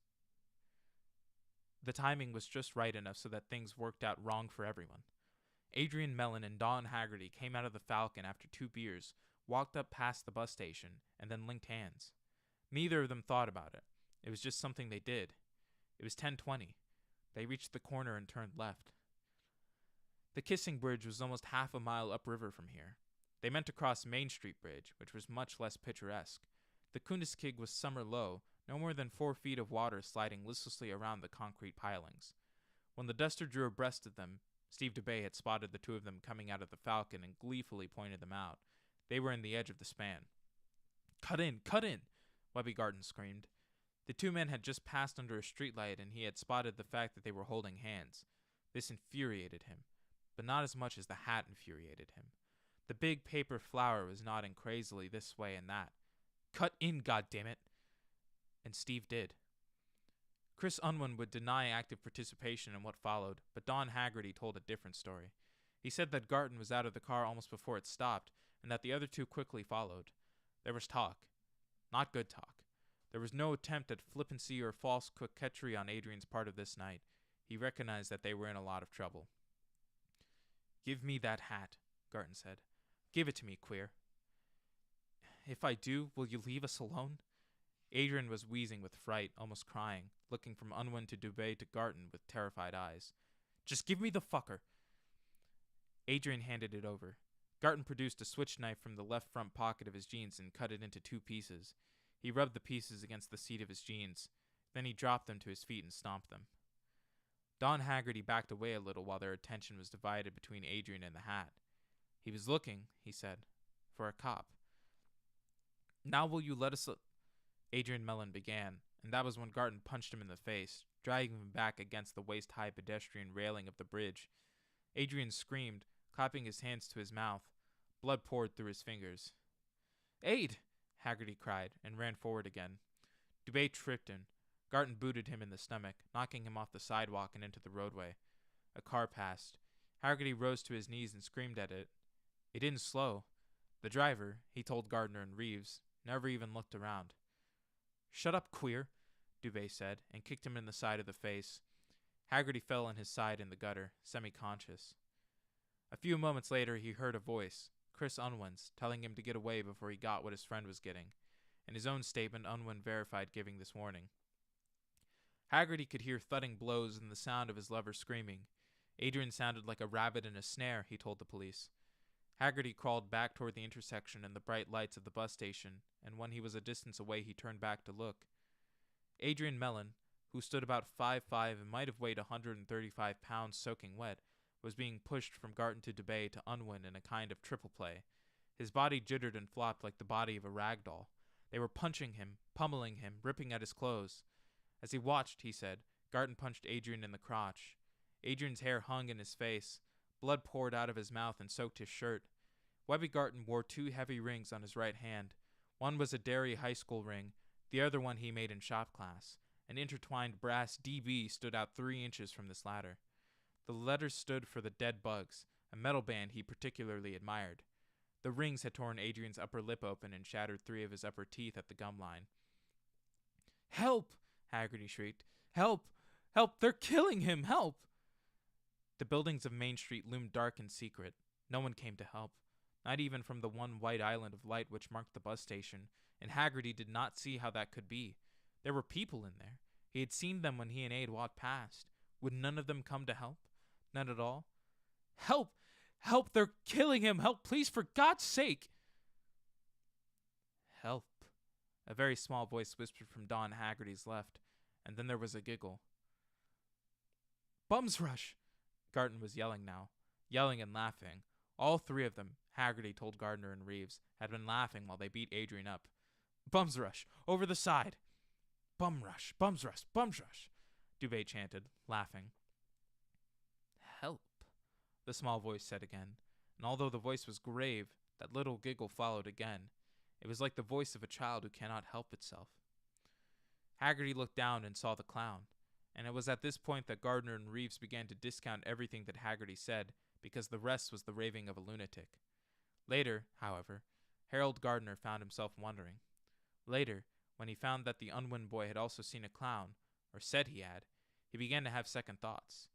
The timing was just right enough so that things worked out wrong for everyone. Adrian Mellon and Don Haggerty came out of the Falcon after 2 beers, walked up past the bus station, and then linked hands. Neither of them thought about it. It was just something they did. It was 10:20. They reached the corner and turned left. The Kissing Bridge was almost half a mile upriver from here. They meant to cross Main Street Bridge, which was much less picturesque. The Kundiskig was summer low, no more than 4 feet of water sliding listlessly around the concrete pilings. When the duster drew abreast of them, Steve DeBay had spotted the two of them coming out of the Falcon and gleefully pointed them out. They were in the edge of the span. Cut in! Cut in! Webby Garten screamed. The 2 men had just passed under a streetlight, and he had spotted the fact that they were holding hands. This infuriated him, but not as much as the hat infuriated him. The big paper flower was nodding crazily this way and that. Cut in, goddammit! And Steve did. Chris Unwin would deny active participation in what followed, but Don Haggerty told a different story. He said that Garton was out of the car almost before it stopped, and that the other two quickly followed. There was talk. Not good talk. There was no attempt at flippancy or false coquetry on Adrian's part of this night. He recognized that they were in a lot of trouble. "Give me that hat," Garton said. "Give it to me, queer." "If I do, will you leave us alone?" Adrian was wheezing with fright, almost crying, looking from Unwin to Dubé to Garton with terrified eyes. "Just give me the fucker." Adrian handed it over. Garton produced a switch knife from the left front pocket of his jeans and cut it into 2 pieces. He rubbed the pieces against the seat of his jeans. Then he dropped them to his feet and stomped them. Don Haggerty backed away a little while their attention was divided between Adrian and the hat. He was looking, he said, for a cop. "Now will you let us..." Adrian Mellon began, and that was when Garton punched him in the face, dragging him back against the waist-high pedestrian railing of the bridge. Adrian screamed, clapping his hands to his mouth. Blood poured through his fingers. "Aid!" Haggerty cried, and ran forward again. Dubé tripped him. Garton booted him in the stomach, knocking him off the sidewalk and into the roadway. A car passed. Haggerty rose to his knees and screamed at it. It didn't slow. The driver, he told Gardner and Reeves, never even looked around. "Shut up, queer," Dubé said, and kicked him in the side of the face. Haggerty fell on his side in the gutter, semi-conscious. A few moments later he heard a voice, Chris Unwin's, telling him to get away before he got what his friend was getting. In his own statement, Unwin verified giving this warning. Haggerty could hear thudding blows and the sound of his lover screaming. Adrian sounded like a rabbit in a snare, he told the police. Haggerty crawled back toward the intersection and the bright lights of the bus station, and when he was a distance away he turned back to look. Adrian Mellon, who stood about 5'5" and might have weighed 135 pounds soaking wet, was being pushed from Garton to Dubé to Unwin in a kind of triple play. His body jittered and flopped like the body of a rag doll. They were punching him, pummeling him, ripping at his clothes. As he watched, he said, Garton punched Adrian in the crotch. Adrian's hair hung in his face. Blood poured out of his mouth and soaked his shirt. Webby Garton wore 2 heavy rings on his right hand. One was a Derry high school ring, the other one he made in shop class. An intertwined brass DB stood out 3 inches from this latter. The letters stood for the Dead Bugs, a metal band he particularly admired. The rings had torn Adrian's upper lip open and shattered 3 of his upper teeth at the gum line. "Help!" Haggerty shrieked. "Help! Help! They're killing him! Help!" The buildings of Main Street loomed dark and secret. No one came to help, not even from the one white island of light which marked the bus station, and Haggerty did not see how that could be. There were people in there. He had seen them when he and Aid walked past. Would none of them come to help? None at all? "Help! Help! They're killing him! Help, please, for God's sake!" "Help!" A very small voice whispered from Don Haggerty's left, and then there was a giggle. "Bums rush!" Garton was yelling now, yelling and laughing. All 3 of them, Haggerty told Gardner and Reeves, had been laughing while they beat Adrian up. "Bums rush! Over the side!" "Bum rush! Bums rush! Bums rush!" Dubé chanted, laughing. "Help!" the small voice said again, and although the voice was grave, that little giggle followed again. It was like the voice of a child who cannot help itself. Haggerty looked down and saw the clown, and it was at this point that Gardner and Reeves began to discount everything that Haggerty said, because the rest was the raving of a lunatic. Later, however, Harold Gardner found himself wondering. Later, when he found that the Unwin boy had also seen a clown, or said he had, he began to have second thoughts.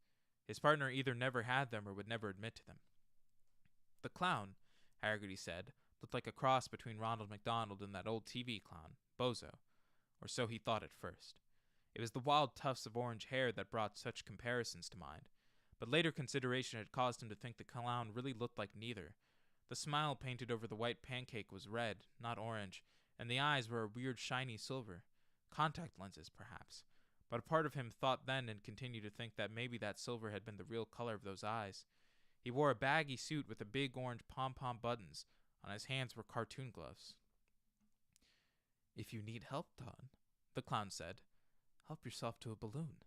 His partner either never had them or would never admit to them. The clown, Haggerty said, looked like a cross between Ronald McDonald and that old TV clown, Bozo, or so he thought at first. It was the wild tufts of orange hair that brought such comparisons to mind, but later consideration had caused him to think the clown really looked like neither. The smile painted over the white pancake was red, not orange, and the eyes were a weird shiny silver. Contact lenses, perhaps. But a part of him thought then and continued to think that maybe that silver had been the real color of those eyes. He wore a baggy suit with the big orange pom-pom buttons. On his hands were cartoon gloves. "If you need help, Don," the clown said, "help yourself to a balloon."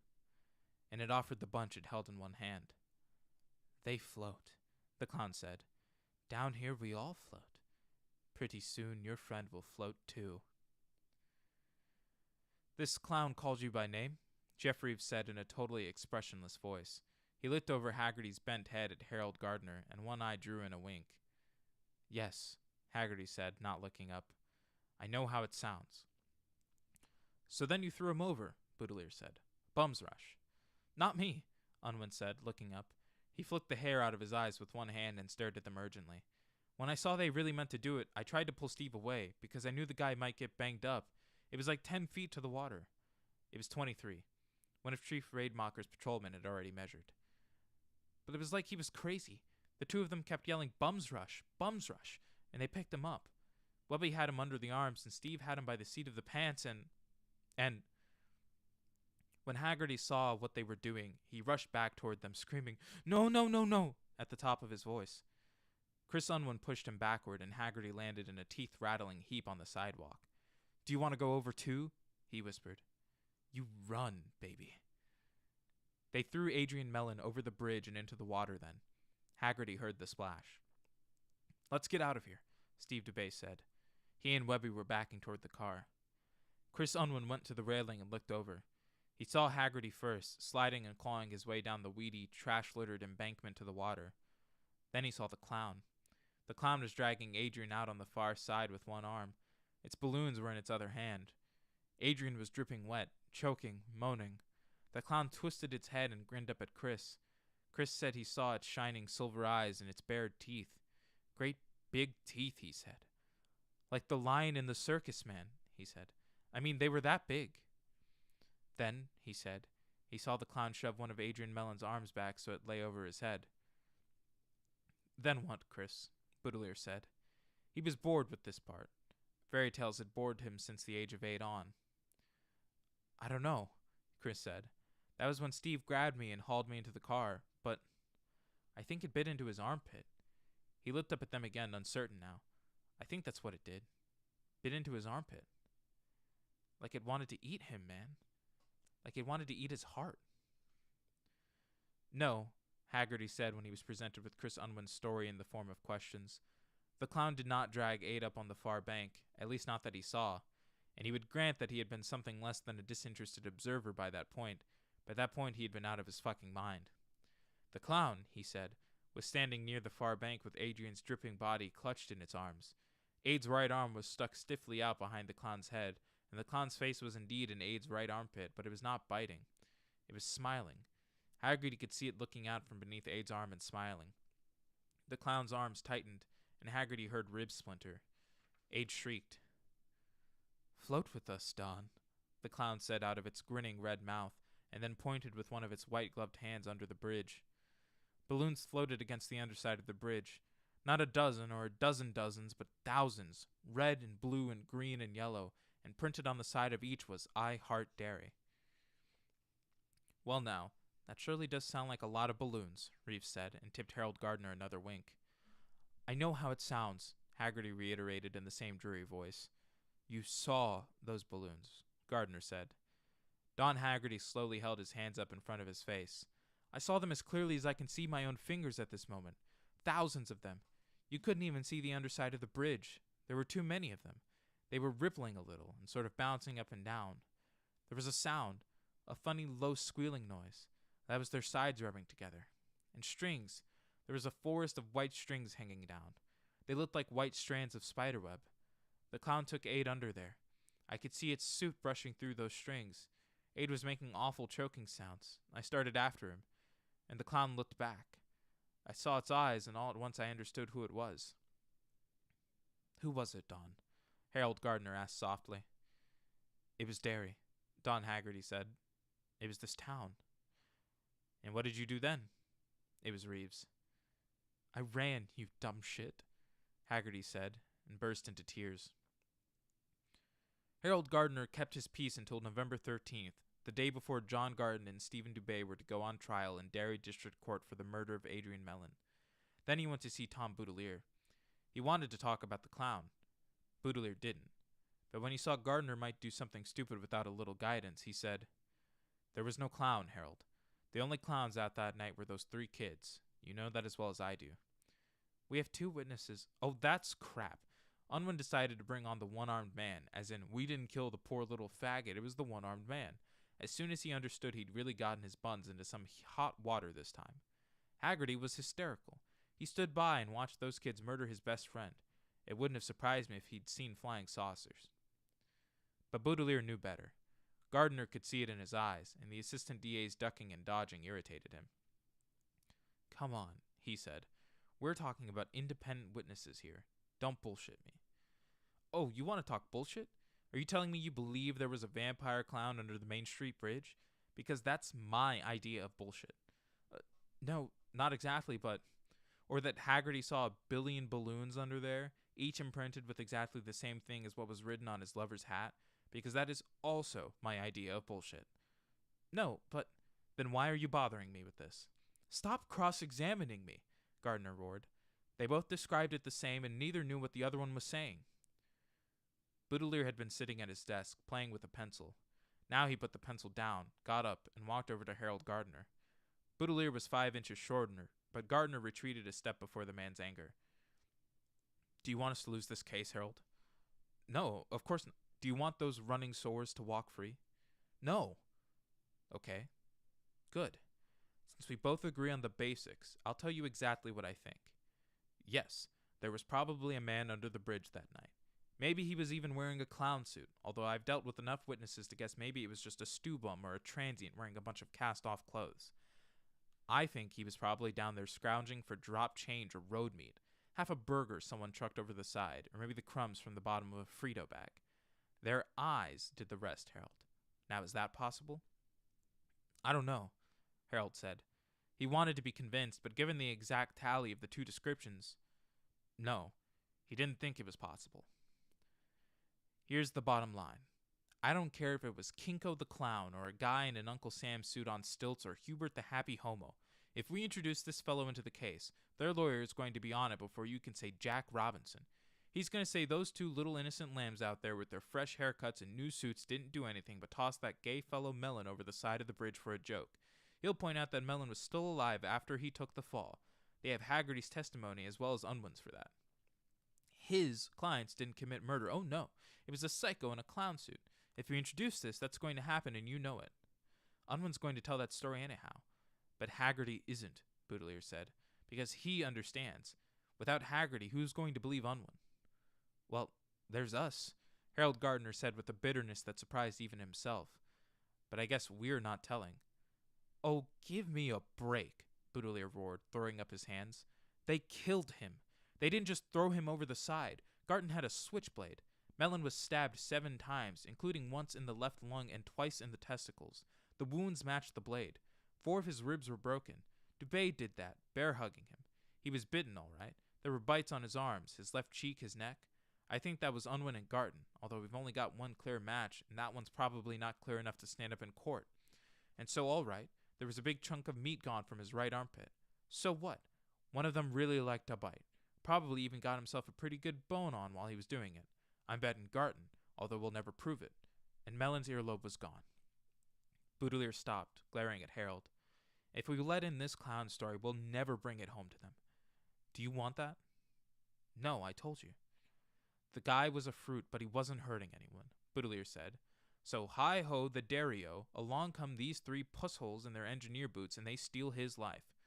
And it offered the bunch it held in one hand. "They float," the clown said. "Down here we all float. Pretty soon your friend will float too." "This clown called you by name?" Jeff Reeves said in a totally expressionless voice. He looked over Haggerty's bent head at Harold Gardner, and one eye drew in a wink. Yes, Haggerty said, not looking up. I know how it sounds. So then you threw him over, Boudelier said. Bum's rush. Not me, Unwin said, looking up. He flicked the hair out of his eyes with one hand and stared at them urgently. When I saw they really meant to do it, I tried to pull Steve away, because I knew the guy might get banged up. It was like 10 feet to the water. It was 23. One of Chief Raidmacher's patrolmen had already measured. But it was like he was crazy. The two of them kept yelling, Bum's rush, and they picked him up. Webby had him under the arms, and Steve had him by the seat of the pants, and when Haggerty saw what they were doing, he rushed back toward them, screaming, No, no, no, no, at the top of his voice. Chris Unwin pushed him backward, and Haggerty landed in a teeth-rattling heap on the sidewalk. Do you want to go over too? He whispered. You run, baby. They threw Adrian Mellon over the bridge and into the water then. Haggerty heard the splash. Let's get out of here, Steve DeBay said. He and Webby were backing toward the car. Chris Unwin went to the railing and looked over. He saw Haggerty first, sliding and clawing his way down the weedy, trash-littered embankment to the water. Then he saw the clown. The clown was dragging Adrian out on the far side with one arm. Its balloons were in its other hand. Adrian was dripping wet, choking, moaning. The clown twisted its head and grinned up at Chris. Chris said he saw its shining silver eyes and its bared teeth. Great big teeth, he said. Like the lion in the circus, man, he said. I mean, they were that big. Then, he said, he saw the clown shove one of Adrian Mellon's arms back so it lay over his head. Then what, Chris? Boudelier said. He was bored with this part. Fairy tales had bored him since the age of 8 on. I don't know, Chris said. That was when Steve grabbed me and hauled me into the car, but I think it bit into his armpit. He looked up at them again, uncertain now. I think that's what it did. Bit into his armpit. Like it wanted to eat him, man. Like it wanted to eat his heart. No, Haggerty said when he was presented with Chris Unwin's story in the form of questions. The clown did not drag Aid up on the far bank, at least not that he saw, and he would grant that he had been something less than a disinterested observer by that point. By that point he had been out of his fucking mind. The clown, he said, was standing near the far bank with Adrian's dripping body clutched in its arms. Aid's right arm was stuck stiffly out behind the clown's head, and the clown's face was indeed in Aid's right armpit, but it was not biting. It was smiling. Haggerty could see it looking out from beneath Aid's arm and smiling. The clown's arms tightened, and Haggerty heard ribs splinter. Aid shrieked. Float with us, Don, the clown said out of its grinning red mouth, and then pointed with one of its white-gloved hands under the bridge. Balloons floated against the underside of the bridge. Not a dozen or a dozen dozens, but thousands, red and blue and green and yellow, and printed on the side of each was I Heart Derry. Well now, that surely does sound like a lot of balloons, Reeves said, and tipped Harold Gardner another wink. I know how it sounds, Haggerty reiterated in the same dreary voice. You saw those balloons, Gardner said. Don Haggerty slowly held his hands up in front of his face. I saw them as clearly as I can see my own fingers at this moment. Thousands of them. You couldn't even see the underside of the bridge. There were too many of them. They were rippling a little and sort of bouncing up and down. There was a sound, a funny low squealing noise. That was their sides rubbing together. And strings. There was a forest of white strings hanging down. They looked like white strands of spiderweb. The clown took Aid under there. I could see its suit brushing through those strings. Aid was making awful choking sounds. I started after him, and the clown looked back. I saw its eyes, and all at once I understood who it was. Who was it, Don? Harold Gardner asked softly. It was Derry, Don Haggerty said. It was this town. And what did you do then? It was Reeves. I ran, you dumb shit, Haggerty said, and burst into tears. Harold Gardner kept his peace until November 13th, the day before John Garden and Stephen Dubé were to go on trial in Derry District Court for the murder of Adrian Mellon. Then he went to see Tom Boudelier. He wanted to talk about the clown. Boudelier didn't. But when he saw Gardner might do something stupid without a little guidance, he said, There was no clown, Harold. The only clowns out that night were those 3 kids. You know that as well as I do. We have 2 witnesses. Oh, that's crap. Unwin decided to bring on the one-armed man, as in, we didn't kill the poor little faggot, it was the one-armed man. as soon as he understood he'd really gotten his buns into some hot water this time. Haggerty was hysterical. He stood by and watched those kids murder his best friend. It wouldn't have surprised me if he'd seen flying saucers. But Boudelier knew better. Gardner could see it in his eyes, and the assistant DA's ducking and dodging irritated him. "Come on," he said. "We're talking about independent witnesses here. Don't bullshit me." "Oh, you want to talk bullshit? Are you telling me you believe there was a vampire clown under the Main Street Bridge? Because that's my idea of bullshit." No, not exactly, but... Or that Haggerty saw 1 billion balloons under there, each imprinted with exactly the same thing as what was written on his lover's hat, because that is also my idea of bullshit. No, but... Then why are you bothering me with this? "Stop cross-examining me," Gardner roared. They both described it the same, and neither knew what the other one was saying. Boudelier had been sitting at his desk, playing with a pencil. Now he put the pencil down, got up, and walked over to Harold Gardner. Boudelier was 5 inches shorter, but Gardner retreated a step before the man's anger. "Do you want us to lose this case, Harold?" "No, of course not. Do you want those running sores to walk free?" "No." "Okay. Good. Since we both agree on the basics, I'll tell you exactly what I think. Yes, there was probably a man under the bridge that night. Maybe he was even wearing a clown suit, although I've dealt with enough witnesses to guess maybe it was just a stew bum or a transient wearing a bunch of cast-off clothes. I think he was probably down there scrounging for drop change or road meat, half a burger someone trucked over the side, or maybe the crumbs from the bottom of a Frito bag. Their eyes did the rest, Harold. Now, is that possible?" "I don't know," Harold said. He wanted to be convinced, but given the exact tally of the two descriptions, no, he didn't think it was possible. "Here's the bottom line. I don't care if it was Kinko the Clown or a guy in an Uncle Sam suit on stilts or Hubert the Happy Homo. If we introduce this fellow into the case, their lawyer is going to be on it before you can say Jack Robinson. He's going to say those two little innocent lambs out there with their fresh haircuts and new suits didn't do anything but toss that gay fellow Mellon over the side of the bridge for a joke. He'll point out that Mellon was still alive after he took the fall. They have Haggerty's testimony as well as Unwin's for that. His clients didn't commit murder. Oh no, it was a psycho in a clown suit. If we introduce this, that's going to happen and you know it. Unwin's going to tell that story anyhow. But Haggerty isn't, Boudelier said, because he understands. Without Haggerty, who's going to believe Unwin?" "Well, there's us," Harold Gardner said with a bitterness that surprised even himself. "But I guess we're not telling." "Oh, give me a break," Boudelier roared, throwing up his hands. "They killed him. They didn't just throw him over the side. Garton had a switchblade. Mellon was stabbed 7 times, including once in the left lung and twice in the testicles. The wounds matched the blade. 4 of his ribs were broken. Dubé did that, bear-hugging him. He was bitten, all right. There were bites on his arms, his left cheek, his neck. I think that was Unwin and Garton, although we've only got one clear match, and that one's probably not clear enough to stand up in court. And so, all right, there was a big chunk of meat gone from his right armpit. So what? One of them really liked to bite. Probably even got himself a pretty good bone on while he was doing it. I'm betting Garton, although we'll never prove it. And Mellon's earlobe was gone." Boudelier stopped, glaring at Harold. "If we let in this clown story, we'll never bring it home to them. Do you want that?" "No, I told you." "The guy was a fruit, but he wasn't hurting anyone," Boudelier said. "So hi-ho the Derry-o, along come these 3 pussholes in their engineer boots, and they steal his life.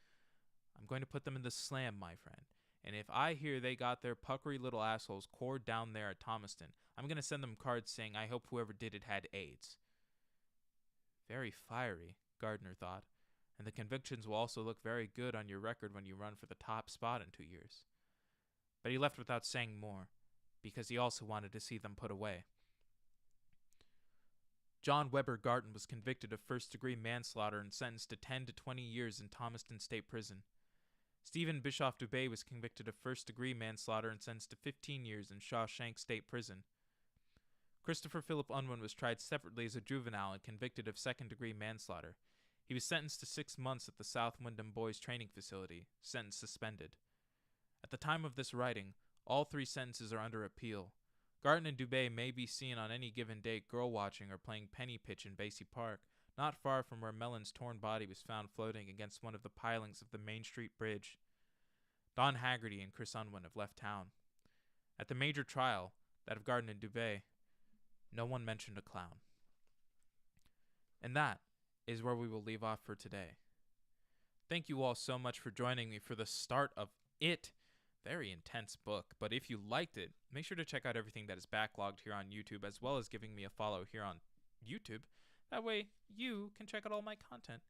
I'm going to put them in the slam, my friend. And if I hear they got their puckery little assholes cored down there at Thomaston, I'm going to send them cards saying I hope whoever did it had AIDS." Very fiery, Gardner thought, and the convictions will also look very good on your record when you run for the top spot in 2 years. But he left without saying more, because he also wanted to see them put away. John Weber Garton was convicted of first-degree manslaughter and sentenced to 10 to 20 years in Thomaston State Prison. Stephen Bischoff Dubé was convicted of first-degree manslaughter and sentenced to 15 years in Shawshank State Prison. Christopher Philip Unwin was tried separately as a juvenile and convicted of second-degree manslaughter. He was sentenced to 6 months at the South Wyndham Boys Training Facility, sentence suspended. At the time of this writing, all 3 sentences are under appeal. Garton and Dubé may be seen on any given day girl-watching or playing penny pitch in Basie Park, not far from where Mellon's torn body was found floating against one of the pilings of the Main Street Bridge. Don Haggerty and Chris Unwin have left town. At the major trial, that of Garton and Dubé, no one mentioned a clown. And that is where we will leave off for today. Thank you all so much for joining me for the start of It. Very intense book, but if you liked it, make sure to check out everything that is backlogged here on YouTube, as well as giving me a follow here on YouTube. That way you can check out all my content.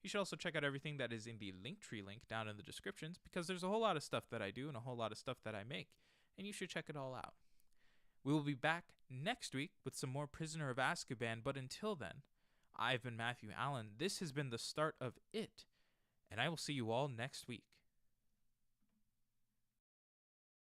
You should also check out everything that is in the Linktree link down in the descriptions, because there's a whole lot of stuff that I do and a whole lot of stuff that I make, and you should check it all out. We will be back next week with some more Prisoner of Azkaban, but until then, I've been Matthew Allen. This has been the start of It, and I will see you all next week.